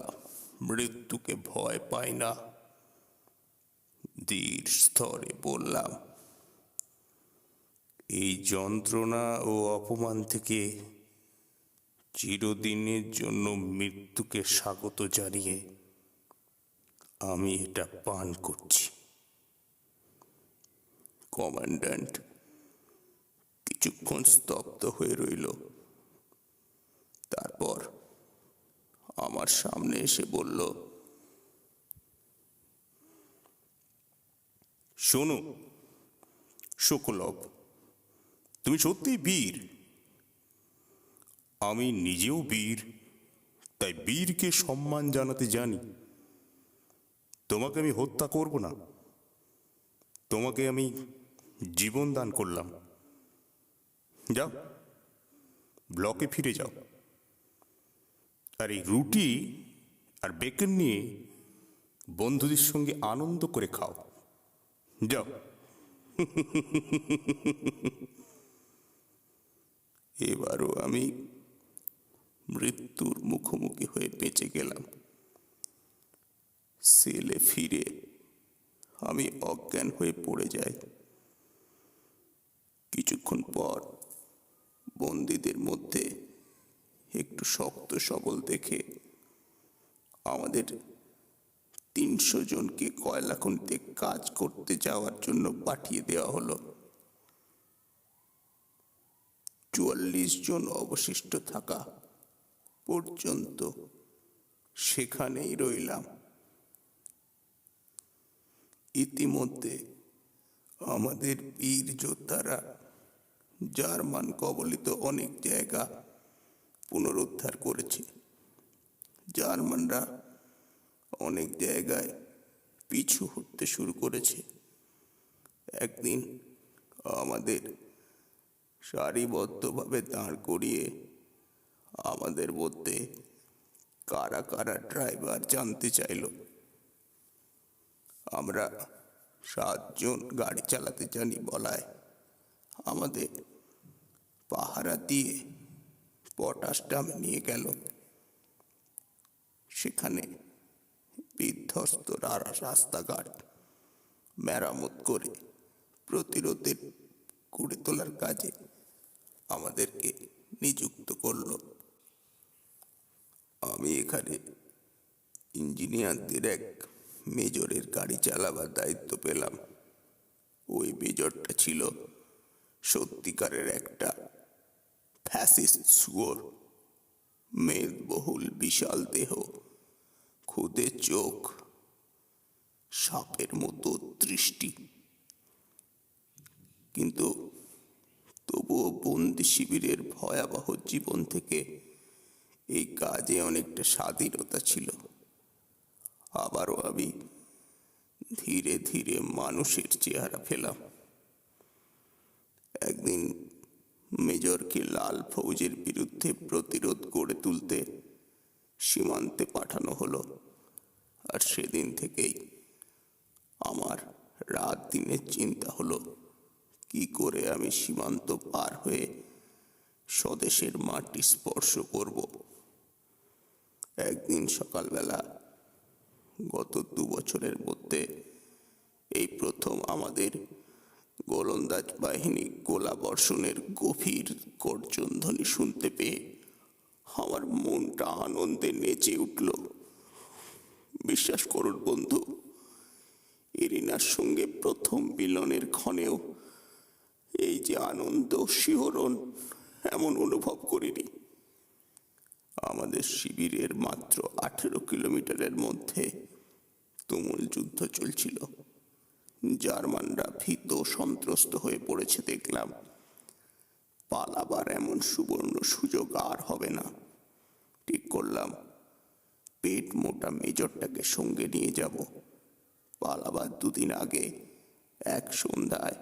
মৃত্যুকে ভয় পাই না। ধীর স্তরে বললাম, এই যন্ত্রণা ও অপমান থেকে চিরদিনের জন্য মৃত্যুকে স্বাগত জানিয়ে আমি এটা পান করছি। কমান্ড্যান্ট কিছুক্ষণ স্তব্ধ হয়ে রইল। তারপর আমার সামনে এসে বলল, শোনো সোকোলভ, তুমি সত্যিই বীর। আমি নিজেও বীর, তাই বীরকে সম্মান জানাতে জানি। তোমাকে আমি হত্যা করব না, তোমাকে আমি জীবন দান করলাম। যাও, ব্লকে ফিরে যাও, আর এই রুটি আর বেকন নিয়ে বন্ধুদের সঙ্গে আনন্দ করে খাও। যাও। এবারও আমি মৃত্যুর মুখোমুখি হয়ে বেঁচে গেলাম। সেলে ফিরে আমি অজ্ঞান হয়ে পড়ে যাই। কিছুক্ষণ পর বন্দীদের মধ্যে একটু শক্ত সবল দেখে আমাদের 300 জনকে কয়লা খনিতে কাজ করতে যাওয়ার জন্য পাঠিয়ে দেওয়া হলো। 44 জন অবশিষ্ট থাকা পর্যন্ত সেখানেই রইলাম। ইতিমধ্যে আমাদের বীর যোদ্ধারা জার্মান কবলিত অনেক জায়গা পুনরুদ্ধার করেছে। জার্মানরা অনেক জায়গায় পিছু হটতে শুরু করেছে। একদিন আমাদের সারিবদ্ধভাবে দাঁড় করিয়ে আমাদের মধ্যে কারা কারা ড্রাইভার জানতে চাইল। আমরা 7 জন গাড়ি চালাতে জানি বলায় আমাদের পাহারা দিয়ে পটাশ ডামে নিয়ে গেল। সেখানে বিধ্বস্ত রাস্তাঘাট মেরামত করে প্রতিরোধের গড়ে তোলার কাজে আমাদেরকে নিযুক্ত করল। আমি এখানে ইঞ্জিনিয়ারদের এক মেজরের গাড়ি চালাবার দায়িত্ব পেলাম। ওই মেজরটা ছিল সত্যিকারের একটা ফ্যাসিস্ট শুয়োর। মেদবহুল বিশাল দেহ, খুদে চোখ, সাপের মতো দৃষ্টি। কিন্তু তবুও বন্দি শিবিরের ভয়াবহ জীবন থেকে এই কাজে অনেকটা স্বাধীনতা ছিল। আবারও আমি ধীরে ধীরে মানুষের চেহারা পেলাম। একদিন মেজরকে লাল ফৌজের বিরুদ্ধে প্রতিরোধ গড়ে তুলতে সীমান্তে পাঠানো হলো। আর সেদিন থেকেই আমার রাত দিনের চিন্তা হলো কি করে আমি সীমান্ত পার হয়ে স্বদেশের মাটি স্পর্শ করব। একদিন সকালবেলা গত 2 বছরের মধ্যে এই প্রথম আমাদের গোলন্দাজ বাহিনী গোলাবর্ষণের গভীর গর্জনধ্বনি শুনতে পেয়ে আমার মনটা আনন্দে নেচে উঠল। বিশ্বাস করুন বন্ধু, ইরিনার সঙ্গে প্রথম মিলনের ক্ষণেও এই যে আনন্দ শিহরণ এমন অনুভব করিনি। আমাদের শিবিরের মাত্র 18 কিলোমিটারের মধ্যে তুমুল যুদ্ধ চলছিল। জার্মানরা ভীত সন্ত্রস্ত হয়ে পড়েছে দেখলাম। পালাবার এমন সুবর্ণ সুযোগ আর হবে না। ঠিক করলাম পেট মোটা মেজরটাকে সঙ্গে নিয়ে যাব। পালাবার 2 দিন আগে এক সন্ধ্যায়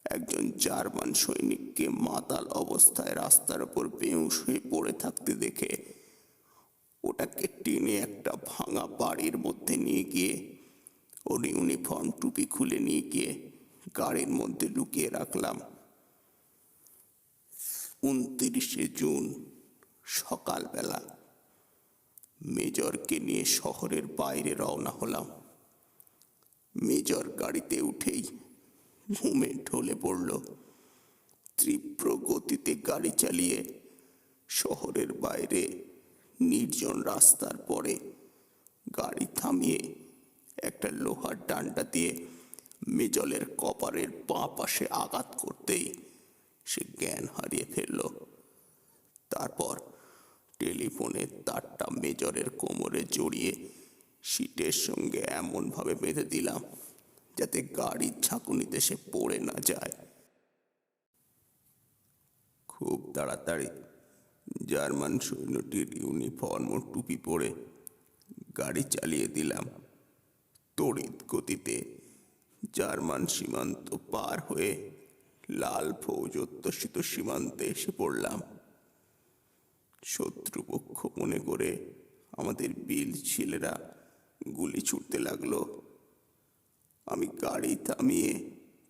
একজন জার্মান সৈনিককে মাতাল অবস্থায় রাস্তার উপর বেহুঁশ হয়ে পড়ে থাকতে দেখে ওটাকে টেনে একটা ভাঙা বাড়ির মধ্যে নিয়ে গিয়ে ওর ইউনিফর্ম টুপি খুলে নিয়ে গিয়ে গাড়ির মধ্যে লুকিয়ে রাখলাম। 29শে জুন সকালবেলা মেজরকে নিয়ে শহরের বাইরে রওনা হলাম। মেজর গাড়িতে উঠেই ঘুমে ঢলে পড়ল। তীব্র গতিতে গাড়ি চালিয়ে শহরের বাইরে নির্জন রাস্তার পরে গাড়ি থামিয়ে একটা লোহার ডান্ডা দিয়ে মেজরের কপালের বাঁ পাশে আঘাত করতেই সে জ্ঞান হারিয়ে ফেলল। তারপর টেলিফোনের তারটা মেজরের কোমরে জড়িয়ে সিটের সঙ্গে এমনভাবে বেঁধে দিলাম যাতে গাড়ির ঝাঁকুনিতে সে পড়ে না যায়। খুব তাড়াতাড়ি জার্মান সৈন্যটির ইউনিফর্ম ও টুপি পরে গাড়ি চালিয়ে দিলাম। তড়িৎ গতিতে জার্মান সীমান্ত পার হয়ে লাল ফৌজ অধ্যুষিত সীমান্তে এসে পড়লাম। শত্রুপক্ষ মনে করে আমাদের বীর ছেলেরা গুলি ছুটতে লাগলো। আমি গাড়ি থামিয়ে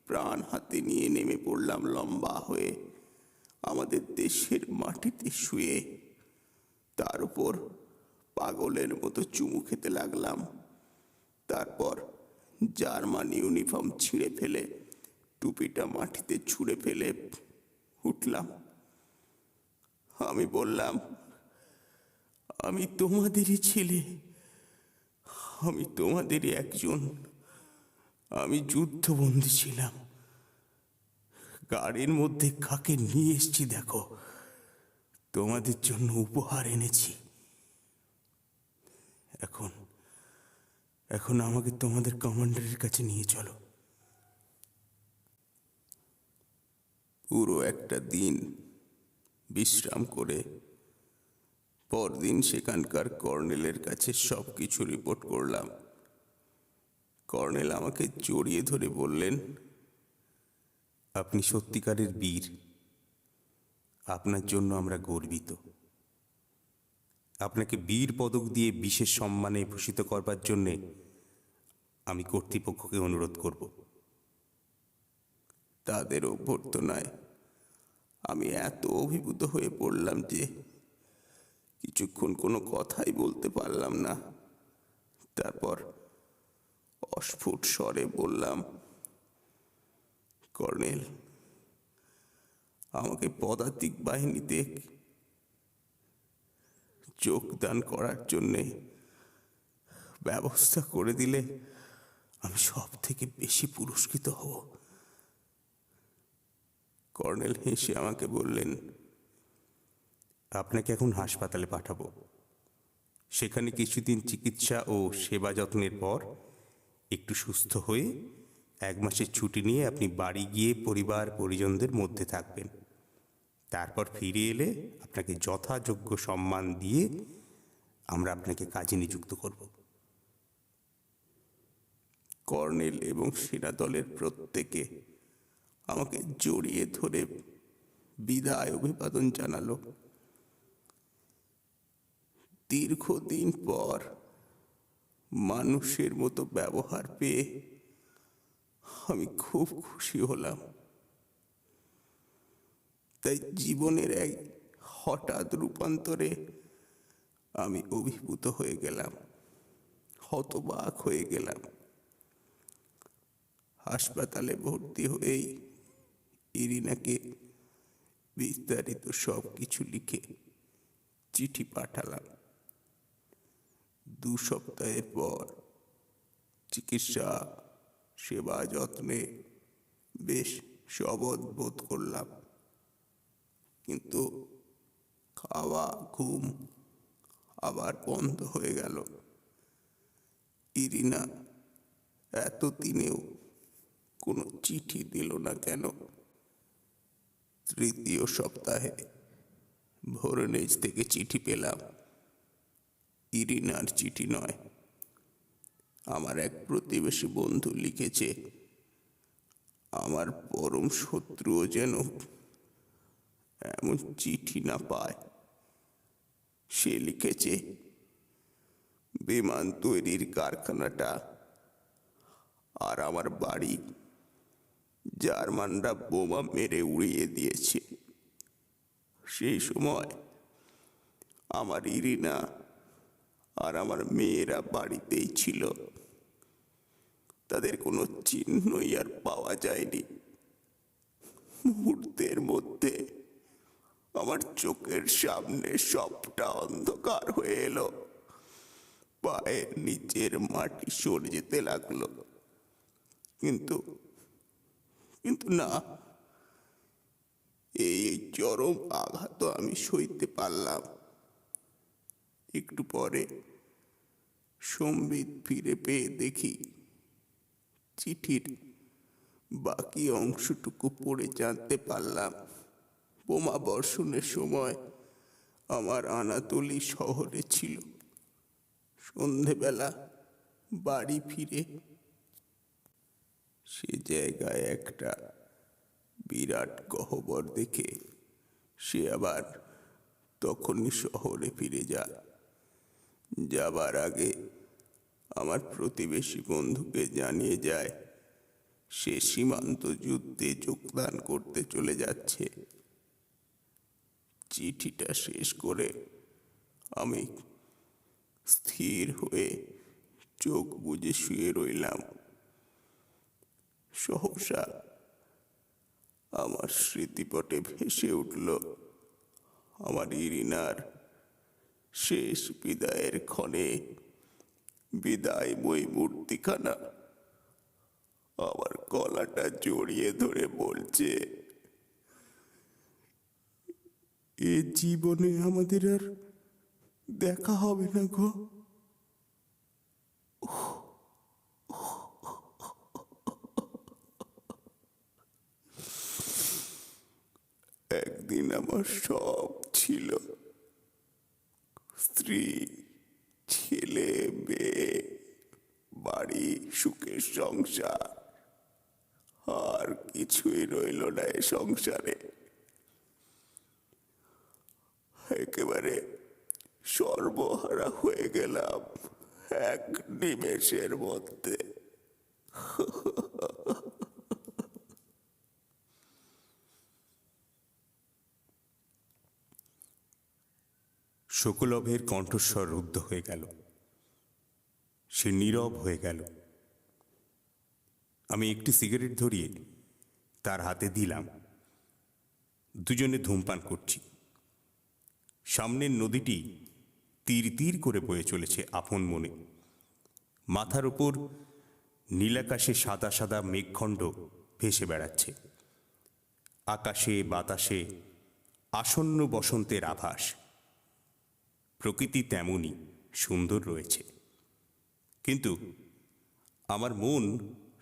প্রাণ হাতে নিয়ে নেমে পড়লাম লম্বা হয়ে আমাদের দেশের মাটিতে শুয়ে। তার উপর পাগলের মতো চুমু খেতে লাগলাম। তারপর জার্মান ইউনিফর্ম ছিঁড়ে ফেলে টুপিটা মাটিতে ছুঁড়ে ফেলে উঠলাম। আমি বললাম, আমি তোমাদেরই ছেলে, আমি তোমাদেরই একজন। আমি যুদ্ধবন্দী ছিলাম। গাড়ির মধ্যে কাকে নিয়ে এসেছি দেখো, তোমাদের জন্য উপহার এনেছি। এখন এখন আমাকে তোমাদের কমান্ডারের কাছে নিয়ে চলো। পুরো একটা দিন বিশ্রাম করে পরদিন সেখানকার কর্নেলের কাছে সব কিছু রিপোর্ট করলাম। কর্নেল আমাকে জড়িয়ে ধরে বললেন, আপনি সত্যিকারের বীর। আপনার জন্য আমরা গর্বিত। আপনাকে বীর পদক দিয়ে বিশেষ সম্মানে ভূষিত করবার জন্যে আমি কর্তৃপক্ষকে অনুরোধ করব। তাদের অভ্যর্থনায় আমি এত অভিভূত হয়ে পড়লাম যে কিছুক্ষণ কোনো কথাই বলতে পারলাম না। তারপর অস্ফুট স্বরে বললাম, কর্নেল, আমাকে পদাতিক বাহিনীতে যোগদান করার জন্যে ব্যবস্থা করে দিলে আমি সব থেকে বেশি পুরস্কৃত হব। কর্নেল হেসে আমাকে বললেন, আপনাকে এখন হাসপাতালে পাঠাবো। সেখানে কিছুদিন চিকিৎসা ও সেবা যত্নের পর একটু সুস্থ হয়ে 1 মাসের ছুটি নিয়ে আপনি বাড়ি গিয়ে পরিবার পরিজনদের মধ্যে থাকবেন। তারপর ফিরে এলে আপনাকে যথাযোগ্য সম্মান দিয়ে আমরা আপনাকে কাজে নিযুক্ত করব। কর্নেল এবং সেনা দলের প্রত্যেকে আমাকে জড়িয়ে ধরে বিদায় অভিবাদন জানালো। দীর্ঘদিন পর মানুষের মতো ব্যবহার পেয়ে আমি খুব খুশি হলাম। তাই জীবনের এক হঠাৎ রূপান্তরে আমি অভিভূত হয়ে গেলাম, হতবাক হয়ে গেলাম। হাসপাতালে ভর্তি হয়েই ইরিনাকে বিস্তারিত সব কিছু লিখে চিঠি পাঠালাম। 2 সপ্তাহের পর চিকিৎসা সেবা যত্নে বেশ সবদ বোধ করলাম, কিন্তু খাওয়া ঘুম আবার বন্ধ হয়ে গেল। ইরিনা এতদিনেও কোনো চিঠি দিল না কেন? 3য় সপ্তাহে ভোরনেজ থেকে চিঠি পেলাম। ইরিনার চিঠি নয়, আমার এক প্রতিবেশী বন্ধু লিখেছে, আমার পরম শত্রুও যেন এমন চিঠি না পায়। সে লিখেছে, বিমান তৈরির কারখানাটা আর আমার বাড়ি জার্মানরা বোমা মেরে উড়িয়ে দিয়েছে। সেই সময় আমার ইরিনা আর আমার মেয়েরা বাড়িতেই ছিল। তাদের কোনো চিহ্নই আর পাওয়া যায়নি। মুহূর্তের মধ্যে আমার চোখের সামনে সবটা অন্ধকার হয়ে এলো। পায়ের নিচের মাটি সরে যেতে লাগলো। কিন্তু না, এই চরম আঘাত আমি সইতে পারলাম। একটু পরে সম্বিত ফিরে পেয়ে দেখি চিঠির বাকি অংশটুকু পড়ে জানতে পারলাম, বোমা বর্ষণের সময় আমার আনাতোলি শহরে ছিল। সন্ধেবেলা বাড়ি ফিরে সে জায়গায় একটা বিরাট গহ্বর দেখে সে আবার তখনই শহরে ফিরে যায়। যাবার আগে আমার প্রতিবেশী বন্ধুকে জানিয়ে যায় সে সীমান্ত যুদ্ধে যোগদান করতে চলে যাচ্ছে। চিঠিটা শেষ করে আমি স্থির হয়ে চোখ বুজে শুয়ে রইলাম। সহসা আমার স্মৃতিপটে ভেসে উঠল আমার ইরিনার শেষ বিদায়ের ক্ষণে বিদায়ময়ী মূর্তিখানা আমার গলাটা জড়িয়ে ধরে বলছে, এ জীবনে আমাদের আর দেখা হবে না গো। একদিন আমার সব ছিল, স্ত্রী, ছেলে, মেয়ে, বাড়ি, সুখের সংসার। আর কিছুই রইল না এ সংসারে। একেবারে সর্বহারা হয়ে গেলাম এক নিমেষের মধ্যে। শুকলভের কণ্ঠস্বর রুদ্ধ হয়ে গেল। সে নীরব হয়ে গেল। আমি একটি সিগারেট ধরিয়ে তার হাতে দিলাম। দুজনে ধূমপান করছি। সামনের নদীটি তীর তীর করে বয়ে চলেছে আপন মনে। মাথার উপর নীলাকাশে সাদা সাদা মেঘখণ্ড ভেসে বেড়াচ্ছে। আকাশে বাতাসে আসন্ন বসন্তের আভাস। প্রকৃতি তেমনই সুন্দর রয়েছে, কিন্তু আমার মন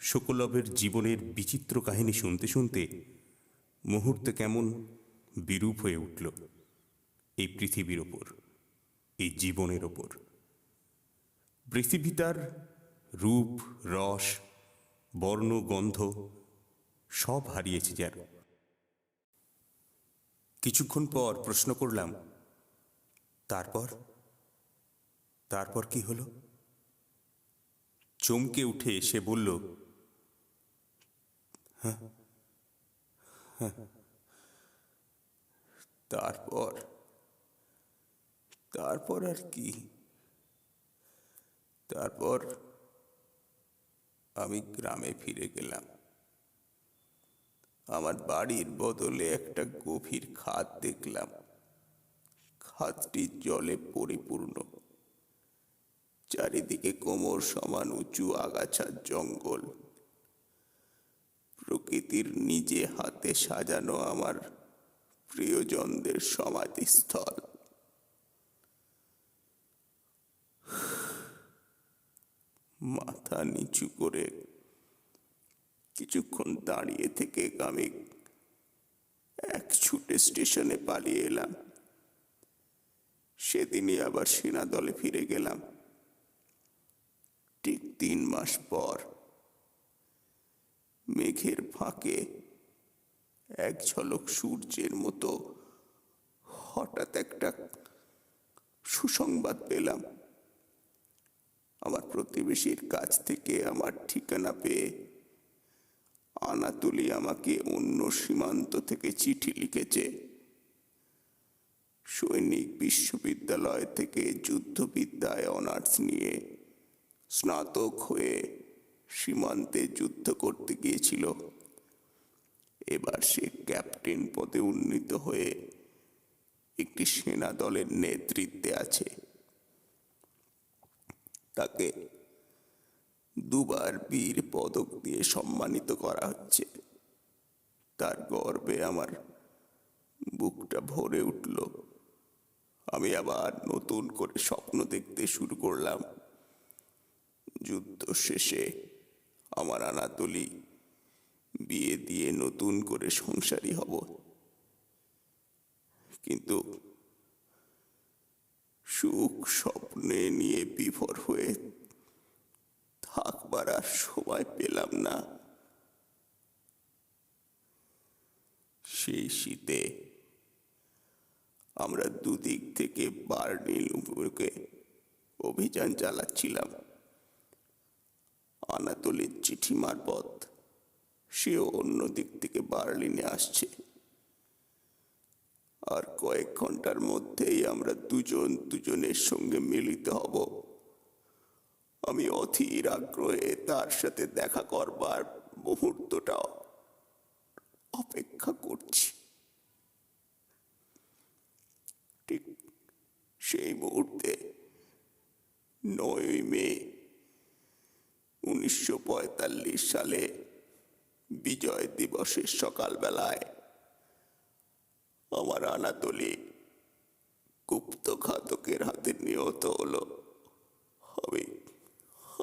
শুকলভের জীবনের বিচিত্র কাহিনী শুনতে শুনতে মুহূর্তে কেমন বিরূপ হয়ে উঠল এই পৃথিবীর ওপর, এই জীবনের ওপর। পৃথিবী তার রূপ, রস, বর্ণ, গন্ধ সব হারিয়েছে যেন। কিছুক্ষণ পর প্রশ্ন করলাম, তারপর তারপর কি হলো? চমকে উঠে সে বলল, তারপর তারপর আর কি? তারপর আমি গ্রামে ফিরে গেলাম। আমার বাড়ির বদলে একটা গভীর খাদ দেখলাম। খাদটি জলে পরিপূর্ণ। চারিদিকে কোমর সমান উঁচু আগাছার জঙ্গল। প্রকৃতির নিজে হাতে সাজানো আমার প্রিয়জনদের সমাধিস্থল। মাথা নিচু করে কিছুক্ষণ দাঁড়িয়ে থেকে আমি এক ছুটে স্টেশনে পালিয়ে এলাম। সেদিনই আবার সেনা দলে ফিরে গেলাম। ঠিক 3 মাস পর মেঘের ফাঁকে এক ঝলক সূর্যের মতো হঠাৎ একটা সুসংবাদ পেলাম। আমার প্রতিবেশীর কাছ থেকে আমার ঠিকানা পেয়ে আনাতুলি আমাকে অন্য সীমান্ত থেকে চিঠি লিখেছে। সৈনিক বিশ্ববিদ্যালয় থেকে যুদ্ধবিদ্যায় অনার্স নিয়ে স্নাতক হয়ে সীমান্তে যুদ্ধ করতে গিয়েছিল। এবার সে ক্যাপ্টেন পদে উন্নীত হয়ে একটি সেনা দলের নেতৃত্বে আছে। তাকে 2 বার বীর পদক দিয়ে সম্মানিত করা হচ্ছে। তার গর্বে আমার বুকটা ভরে উঠল। আমি আবার নতুন করে স্বপ্ন দেখতে শুরু করলাম। যুদ্ধ শেষে আমার আনাতলি বিয়ে দিয়ে নতুন করে সংসারী হব। কিন্তু সুখ স্বপ্নে নিয়ে বিভোর হয়ে থাকবার আর সময় পেলাম না। সেই শীতে আমরা দুদিক থেকে বার্লিন উপরে অভিযান চালাচ্ছিলাম। আনাতোলির চিঠি মারফত সেও অন্য দিক থেকে বার্লিনে আসছে। আর কয়েক ঘন্টার মধ্যেই আমরা দুজন দুজনের সঙ্গে মিলিত হব। আমি অধীর আগ্রহে তার সাথে দেখা করবার মুহূর্তটা অপেক্ষা করছি। ঠিক সেই মুহূর্তে 9ই মে 1945 সালে বিজয় দিবসের সকালবেলায় আমার আনাতোলি গুপ্তঘাতকের হাতে নিহত হলো।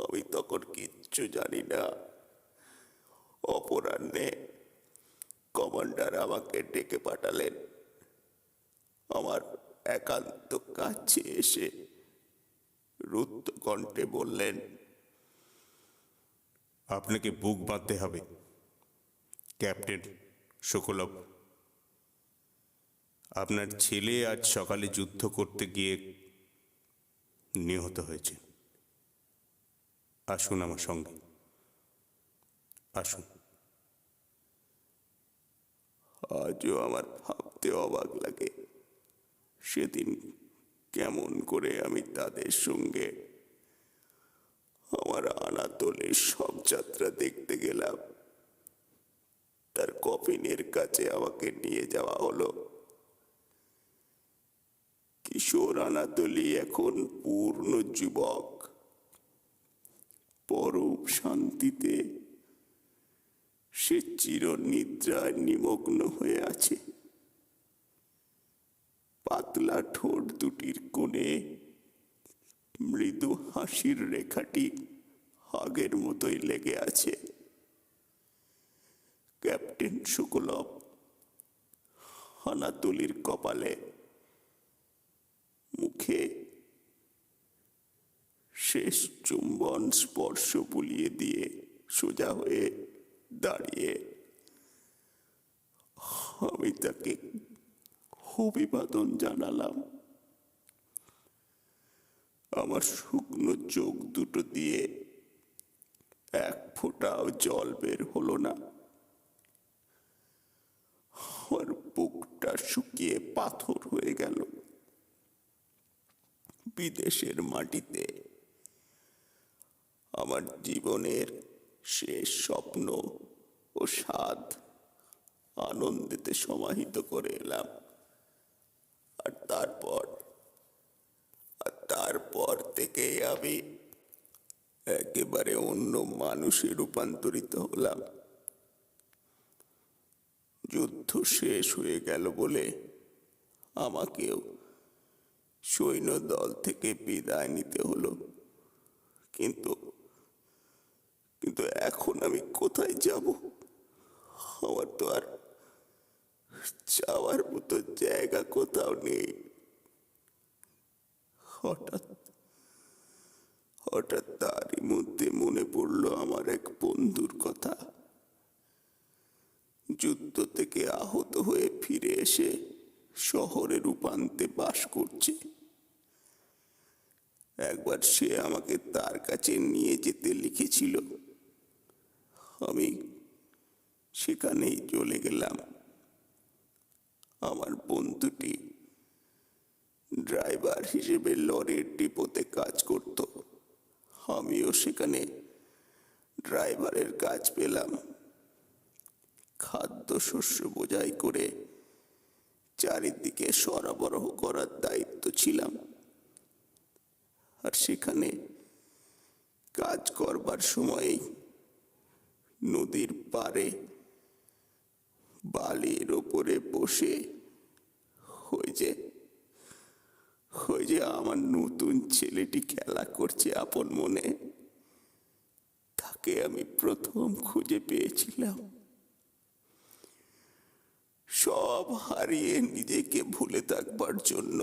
আমি তখন কিচ্ছু জানি না। অপরাহ্নে কমান্ডার আমাকে ডেকে পাঠালেন। আমার একান্ত কাছে এসে রুদ্ধ কণ্ঠে বললেন, আপনাকে বুক বাঁধতে হবে ক্যাপ্টেন সোকোলভ। আপনার ছেলে আজ সকালে যুদ্ধ করতে গিয়ে নিহত হয়েছে। আসুন আমার সঙ্গে, আসুন। আজও আমার ভাবতে অবাক লাগে, সেদিন কেমন করে আমি তাদের সঙ্গে আমার আনাতোলের শব যাত্রা দেখতে গেলাম। তার কফিনের কাছে আমাকে নিয়ে যাওয়া হলো। কিশোর আনাতোলি এখন পূর্ণ যুবক, পরম শান্তিতে সে চিরনিদ্রায় নিমগ্ন হয়ে আছে। পাতলা ঠোঁট দুটির কোণে মৃদু হাসির রেখাটি আগের মতোই লেগে আছে। ক্যাপ্টেন সোকোলভ আনাতোলির কপালে, মুখে শেষ চুম্বন স্পর্শ বুলিয়ে দিয়ে সোজা হয়ে দাঁড়িয়ে আমি তাকে অভিবাদন জানালাম। আমার শুকনো চোখ দুটো দিয়ে এক ফোঁটাও জল বের হলো না। আমার বুকটা শুকিয়ে পাথর হয়ে গেল। বিদেশের মাটিতে আমার জীবনের শেষ স্বপ্ন ও স্বাদ আনন্দেতে সমাহিত করে এলাম। আর তারপর থেকেই আমি একেবারে অন্য মানুষে রূপান্তরিত হলাম। যুদ্ধ শেষ হয়ে গেল বলে আমাকেও সৈন্যদল থেকে বিদায় নিতে হলো। কিন্তু এখন আমি কোথায় যাব? আমার তো আর যাওয়ার মতো জায়গা কোথাও নেই। হঠাৎ তারই মধ্যে মনে পড়ল আমার এক বন্ধুর কথা। যুদ্ধ থেকে আহত হয়ে ফিরে এসে শহরে রূপান্তে বাস করছে। একবার সে আমাকে তার কাছে নিয়ে যেতে লিখেছিল। আমি সেখানেই চলে গেলাম। আমার বন্ধুটি ড্রাইভার হিসেবে লরির ডিপোতে কাজ করত। আমিও সেখানে ড্রাইভারের কাজ পেলাম। খাদ্যশস্য বোঝাই করে চারিদিকে সরবরাহ করার দায়িত্ব ছিলাম। আর সেখানে কাজ করবার সময়ই নদীর পাড়ে বালির ওপরে বসে ওই যে আমার নতুন ছেলেটি খেলা করছে আপন মনে, তাকে আমি প্রথম খুঁজে পেয়েছিলাম। সব হারিয়ে নিজেকে ভুলে থাকবার জন্য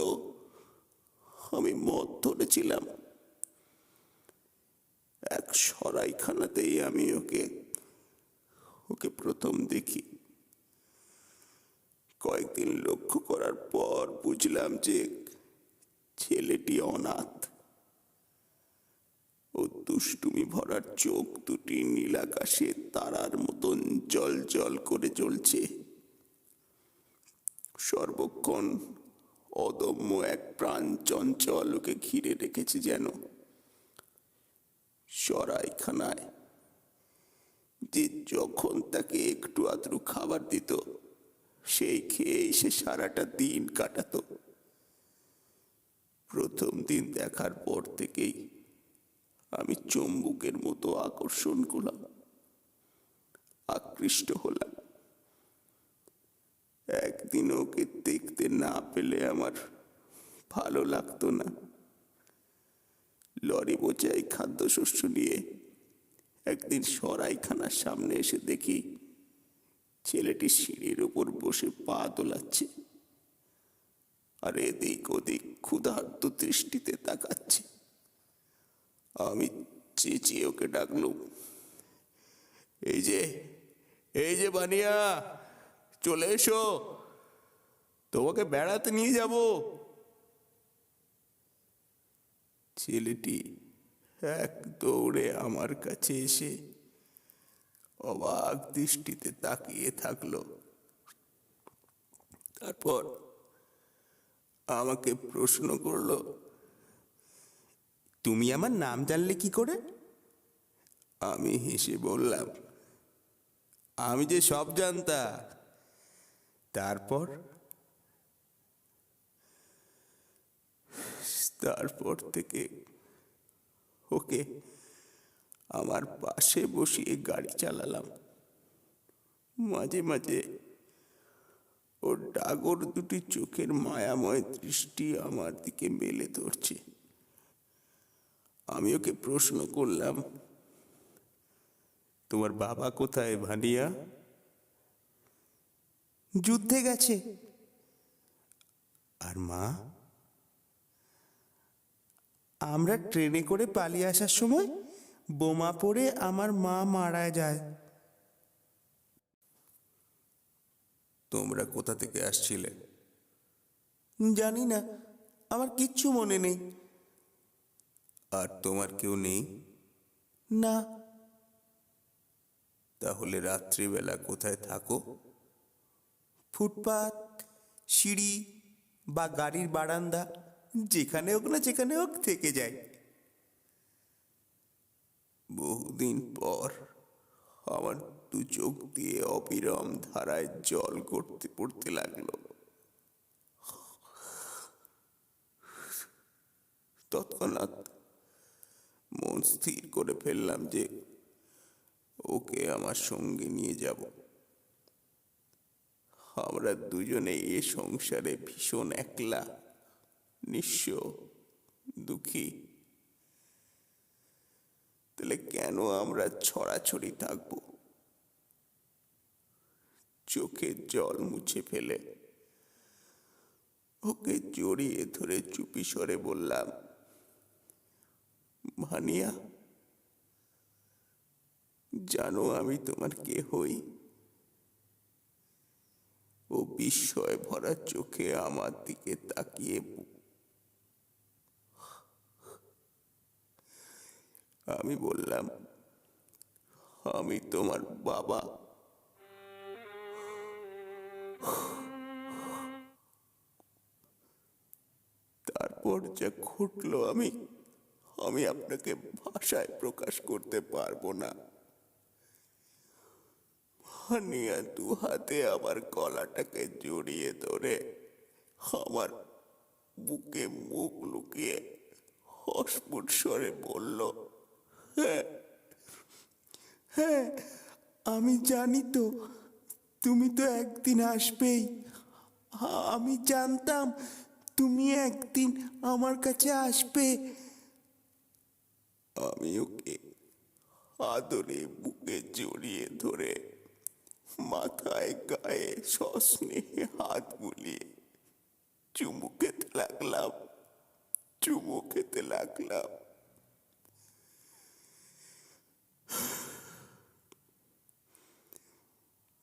আমি মদ ধরেছিলাম। এক সরাইখানাতেই আমি ওকে প্রথম দেখি। কয়েকদিন লক্ষ্য করার পর বুঝলাম যে ছেলেটি অনাথ। ও দুষ্টুমি ভরার চোখ দুটি নীলাকাশে তারার মতন জল জল করে জ্বলছে। সর্বক্ষণ অদম্য এক প্রাণ চঞ্চল ওকে ঘিরে রেখেছে যেন। সরাইখানায় যে যখন তাকে একটু আধটু খাবার দিত সেই খেয়েই সে সারাটা দিন কাটাতো। প্রথম দিন দেখার পর থেকেই আমি চুম্বকের মতো আকর্ষণ করলাম, আকৃষ্ট হলাম। একদিন ওকে দেখতে না পেলে আমার ভালো লাগতো না। লরি বোঝাই খাদ্যশস্য নিয়ে একদিন সরাইখানার সামনে এসে দেখি ছেলেটি সিঁড়ির উপর বসে পা দোলাচ্ছে আর এদিক ওদিক ক্ষুধার্ত দৃষ্টিতে তাকাচ্ছে। আমি চেঁচিয়ে ওকে ডাকলুম, এই যে বানিয়া, চলে এসো, তোমাকে বেড়াতে নিয়ে যাব। ছেলেটি এক দৌড়ে আমার কাছে এসে অবাক দৃষ্টিতে তাকিয়ে থাকলো। তারপর আমাকে প্রশ্ন করলো, তুমি আমার নাম জানলে কি করে? আমি হেসে বললাম, আমি যে সব জানতাম। তারপর থেকে ওকে আমার পাশে বসিয়ে গাড়ি চালালাম। মাঝে মাঝে ওর ডাগর দুটি চোখের মায়াময় দৃষ্টি আমার দিকে মেলে ধরছে। আমি ওকে প্রশ্ন করলাম, তোমার বাবা কোথায় ভানিয়া? যুদ্ধে গেছে। আর মা? আমরা ট্রেনে করে পালিয়ে আসার সময় বোমা পড়ে আমার মা মারা যায়। তোমরা কোথা থেকে আসছিলে? জানি না, আমার কিচ্ছু মনে নেই। আর তোমার কেউ নেই? না। তাহলে রাত্রিবেলা কোথায় থাকো? ফুটপাত, সিঁড়ি বা গাড়ির বারান্দা, যেখানে হোক না যেখানে হোক থেকে যায়। বহুদিন পর আমার দু চোখ দিয়ে অবিরাম ধারায় জল গড়তে পড়তে লাগলো। তৎক্ষণাৎ মন স্থির করে ফেললাম যে ওকে আমার সঙ্গে নিয়ে যাব। আমরা দুজনে এ সংসারে ভীষণ একলা, নিঃস্ব, দুঃখী। তাহলে কেন আমরা ছড়াছড়ি থাকবো? চোখের জল মুছে ফেলে ওকে জড়িয়ে ধরে চুপি স্বরে বললাম, ভানিয়া, জানো আমি তোমার কে হই? ও বিস্ময় ভরা চোখে আমার দিকে তাকিয়ে আমি বললাম, আমি তোমার বাবা। তারপর যা ঘটলো আমি আপনাকে ভাষায় প্রকাশ করতে পারবো না। ভানিয়া দু হাতে আমার গলাটাকে জড়িয়ে ধরে আমার বুকে মুখ লুকিয়ে অস্ফুট স্বরে বলল, হ্যাঁ হ্যাঁ, আমি জানি তো, তুমি তো একদিন আসবেই। আমি জানতাম তুমি একদিন আমার কাছে আসবে। আমি ওকে আদরে বুকে জড়িয়ে ধরে মাথায় গায়ে সস্নেহে হাত বুলিয়ে চুমু খেতে লাগলাম।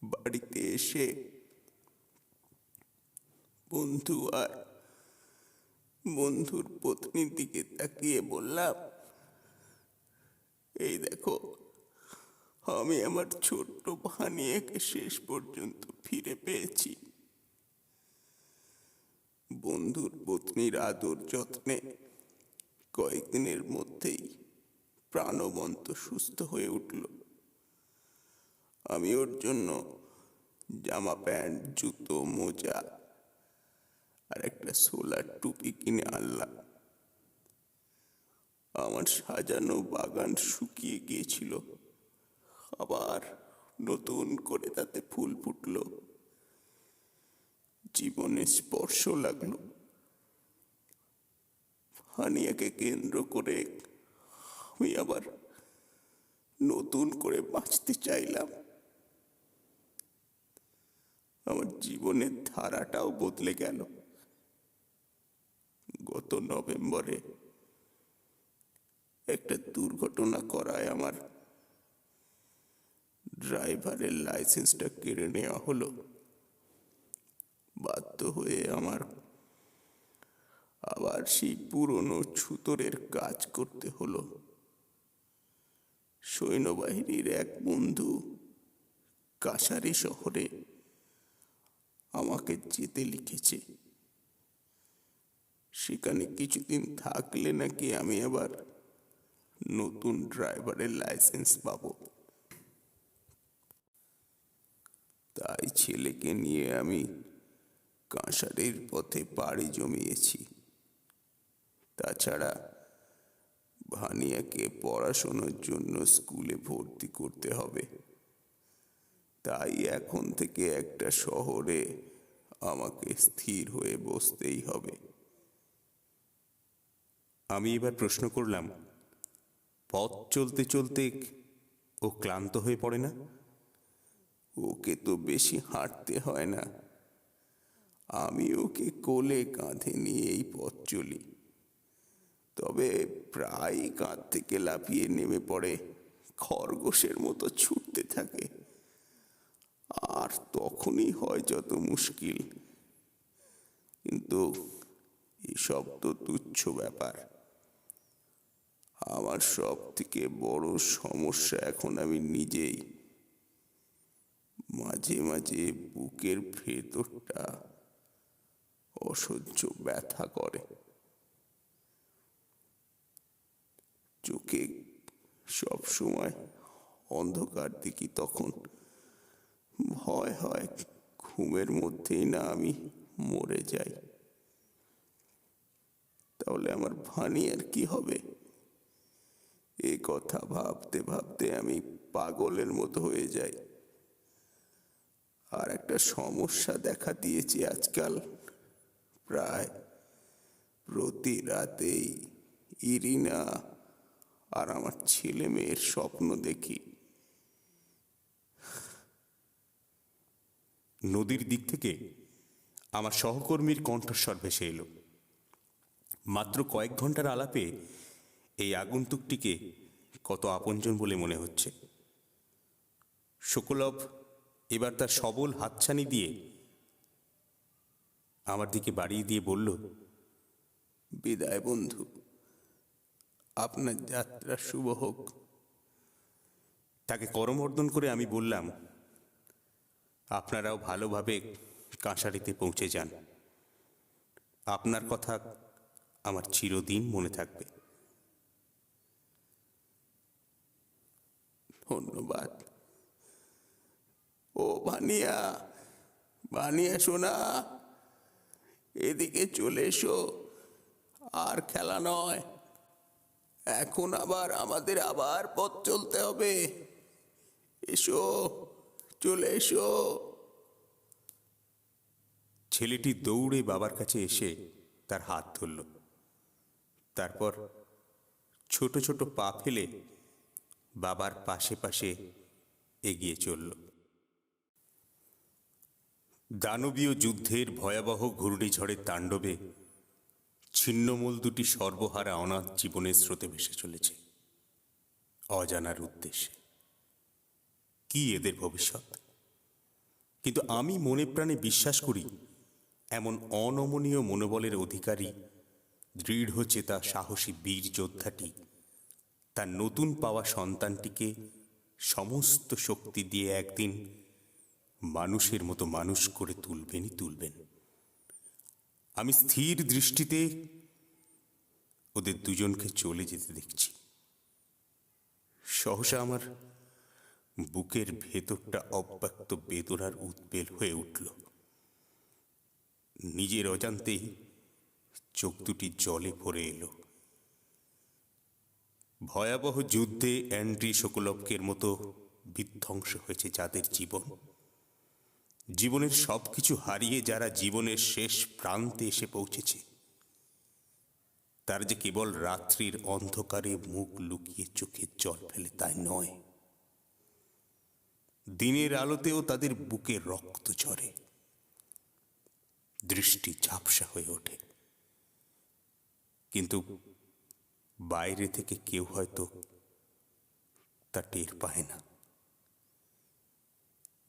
বাড়িতে এসে বন্ধু আর বন্ধুর পত্নীর দিকে তাকিয়ে বললাম, এই দেখো, আমি আমার ছোট্ট ভানিয়াকে শেষ পর্যন্ত ফিরে পেয়েছি। বন্ধুর পত্নীর আদর যত্নে কয়েকদিনের মধ্যেই প্রাণবন্ত সুস্থ হয়ে উঠল। আমি ওর জন্য জামা প্যান্ট, জুতো, মোজা আর একটা সোলার টুপি কিনে আনলাম। আমার সাজানো বাগান শুকিয়ে গিয়েছিল, আবার নতুন করে তাতে ফুল ফুটলো। জীবনে স্পর্শ লাগলো। হানিয়াকে কেন্দ্র করে আমি আবার নতুন করে বাঁচতে চাইলাম। আমার জীবনের ধারাটাও বদলে গেল। গত নভেম্বরে একটা দুর্ঘটনা করায় আমার ড্রাইভারের লাইসেন্সটা কেড়ে নেওয়া হলো। বাধ্য হয়ে আমার আবার সেই পুরনো ছুতোরের কাজ করতে হলো। সৈন্যবাহিনীর এক বন্ধু কাশারি শহরে আমাকে যেতে লিখেছে। সেখানে কিছুদিন থাকলে নাকি আমি আবার নতুন ড্রাইভারের লাইসেন্স পাবো। তাই ছেলেকে নিয়ে আমি কাঁসারের পথে পাড়ি জমিয়েছি। তাছাড়া ভানিয়াকে পড়াশোনার জন্য স্কুলে ভর্তি করতে হবে। তাই এখন থেকে একটা শহরে আমাকে স্থির হয়ে বসতেই হবে। আমি এবার প্রশ্ন করলাম, পথ চলতে চলতে ও ক্লান্ত হয়ে পড়ে না? ওকে তো বেশি হাঁটতে হয় না। আমি ওকে কোলে কাঁধে নিয়েই পথ চলি। তবে প্রায় কাঁধ থেকে লাফিয়ে নেমে পড়ে, খরগোশের মতো ছুটতে থাকে। আর তখনই হয় যত মুশকিল। কিন্তু এসব তো তুচ্ছ ব্যাপার। আমার সব থেকে বড় সমস্যা এখন আমি নিজেই। মাঝে মাঝে বুকের ভেতরটা অসহ্য ব্যথা করে। চোখে সব সময় অন্ধকার দেখি, তখন ভয় হয় ঘুমের মধ্যেই না আমি মরে যাই। তাহলে আমার ভানিয়ার কি হবে? এ কথা ভাবতে ভাবতে আমি পাগলের মতো হয়ে যাই। আর একটা সমস্যা দেখা দিয়েছে আজকাল। প্রায় প্রতি রাতেই ইরিনা আর আমার ছেলে মেয়ের স্বপ্ন দেখি। নদীর দিক থেকে আমার সহকর্মীর কণ্ঠস্বর ভেসে এলো। মাত্র কয়েক ঘন্টার আলাপে এই আগন্তুকটিকে কত আপনজন বলে মনে হচ্ছে। সোকোলভ এবার তার সবল হাতছানি দিয়ে আমার দিকে বাড়িয়ে দিয়ে বলল, বিদায় বন্ধু, আপনার যাত্রা শুভ হোক। তাকে করমর্দন করে আমি বললাম, আপনারাও ভালোভাবে কাঁসারিতে পৌঁছে যান। আপনার কথা আমার চিরদিন মনে থাকবে। ধন্যবাদ। ও ভানিয়া, ভানিয়া সোনা, এদিকে চলে এসো। আর খেলা নয়, এখন আমাদের আবার পথ চলতে হবে। এসো, চলে এসো। ছেলেটি দৌড়ে বাবার কাছে এসে তার হাত ধরল। তারপর ছোট ছোট পা ফেলে বাবার পাশে পাশে এগিয়ে চলল। দানবীয় যুদ্ধের ভয়াবহ ঘূর্ণিঝড়ের তাণ্ডবে ছিন্নমূল দুটি সর্বহারা অনাথ জীবনের স্রোতে ভেসে চলেছে অজানার উদ্দেশ্যে। কি এদের ভবিষ্যৎ? কিন্তু আমি মনে প্রাণে বিশ্বাস করি, এমন অনমনীয় মনোবলের অধিকারী দৃঢ় চেতা সাহসী বীর যোদ্ধাটি তার নতুন পাওয়া সন্তানটিকে সমস্ত শক্তি দিয়ে একদিন মানুষের মতো মানুষ করে তুলবেন। আমি স্থির দৃষ্টিতে ওদের দুজনকে চলে যেতে দেখছি। সহসা আমার বুকের ভেতরটা অব্যক্ত বেদনার উদ্বেল হয়ে উঠল। নিজের অজান্তেই চোখ দুটি জলে ভরে এলো। ভয়াবহ যুদ্ধে অ্যান্ড্রি সোকোলভকের মতো বিধ্বংস হয়েছে যাদের জীবন, জীবনের সবকিছু হারিয়ে যারা জীবনের শেষ প্রান্তে এসে পৌঁছেছে, তার যে কেবল রাত্রির অন্ধকারে মুখ লুকিয়ে চোখের জল ফেলে তাই নয়, দিনের আলোতেও তাদের বুকে রক্ত ঝরে, দৃষ্টি ঝাপসা হয়ে ওঠে। কিন্তু বাইরে থেকে কেউ হয়তো তা টের পায় না।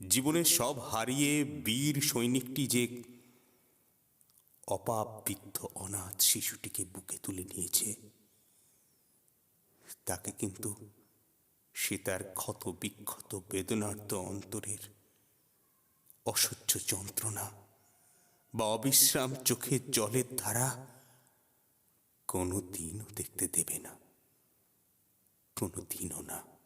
জীবনের সব হারিয়ে বীর সৈনিকটি যে অপাবৃদ্ধ অনাথ শিশুটিকে বুকে তুলে নিয়েছে, তাকে কিন্তু সে তার ক্ষত বিক্ষত বেদনার্ত অন্তরের অসহ্য যন্ত্রণা বা অবিশ্রাম চোখের জলের ধারা কোনো দিনও দেখতে দেবে না, কোনো দিনও না।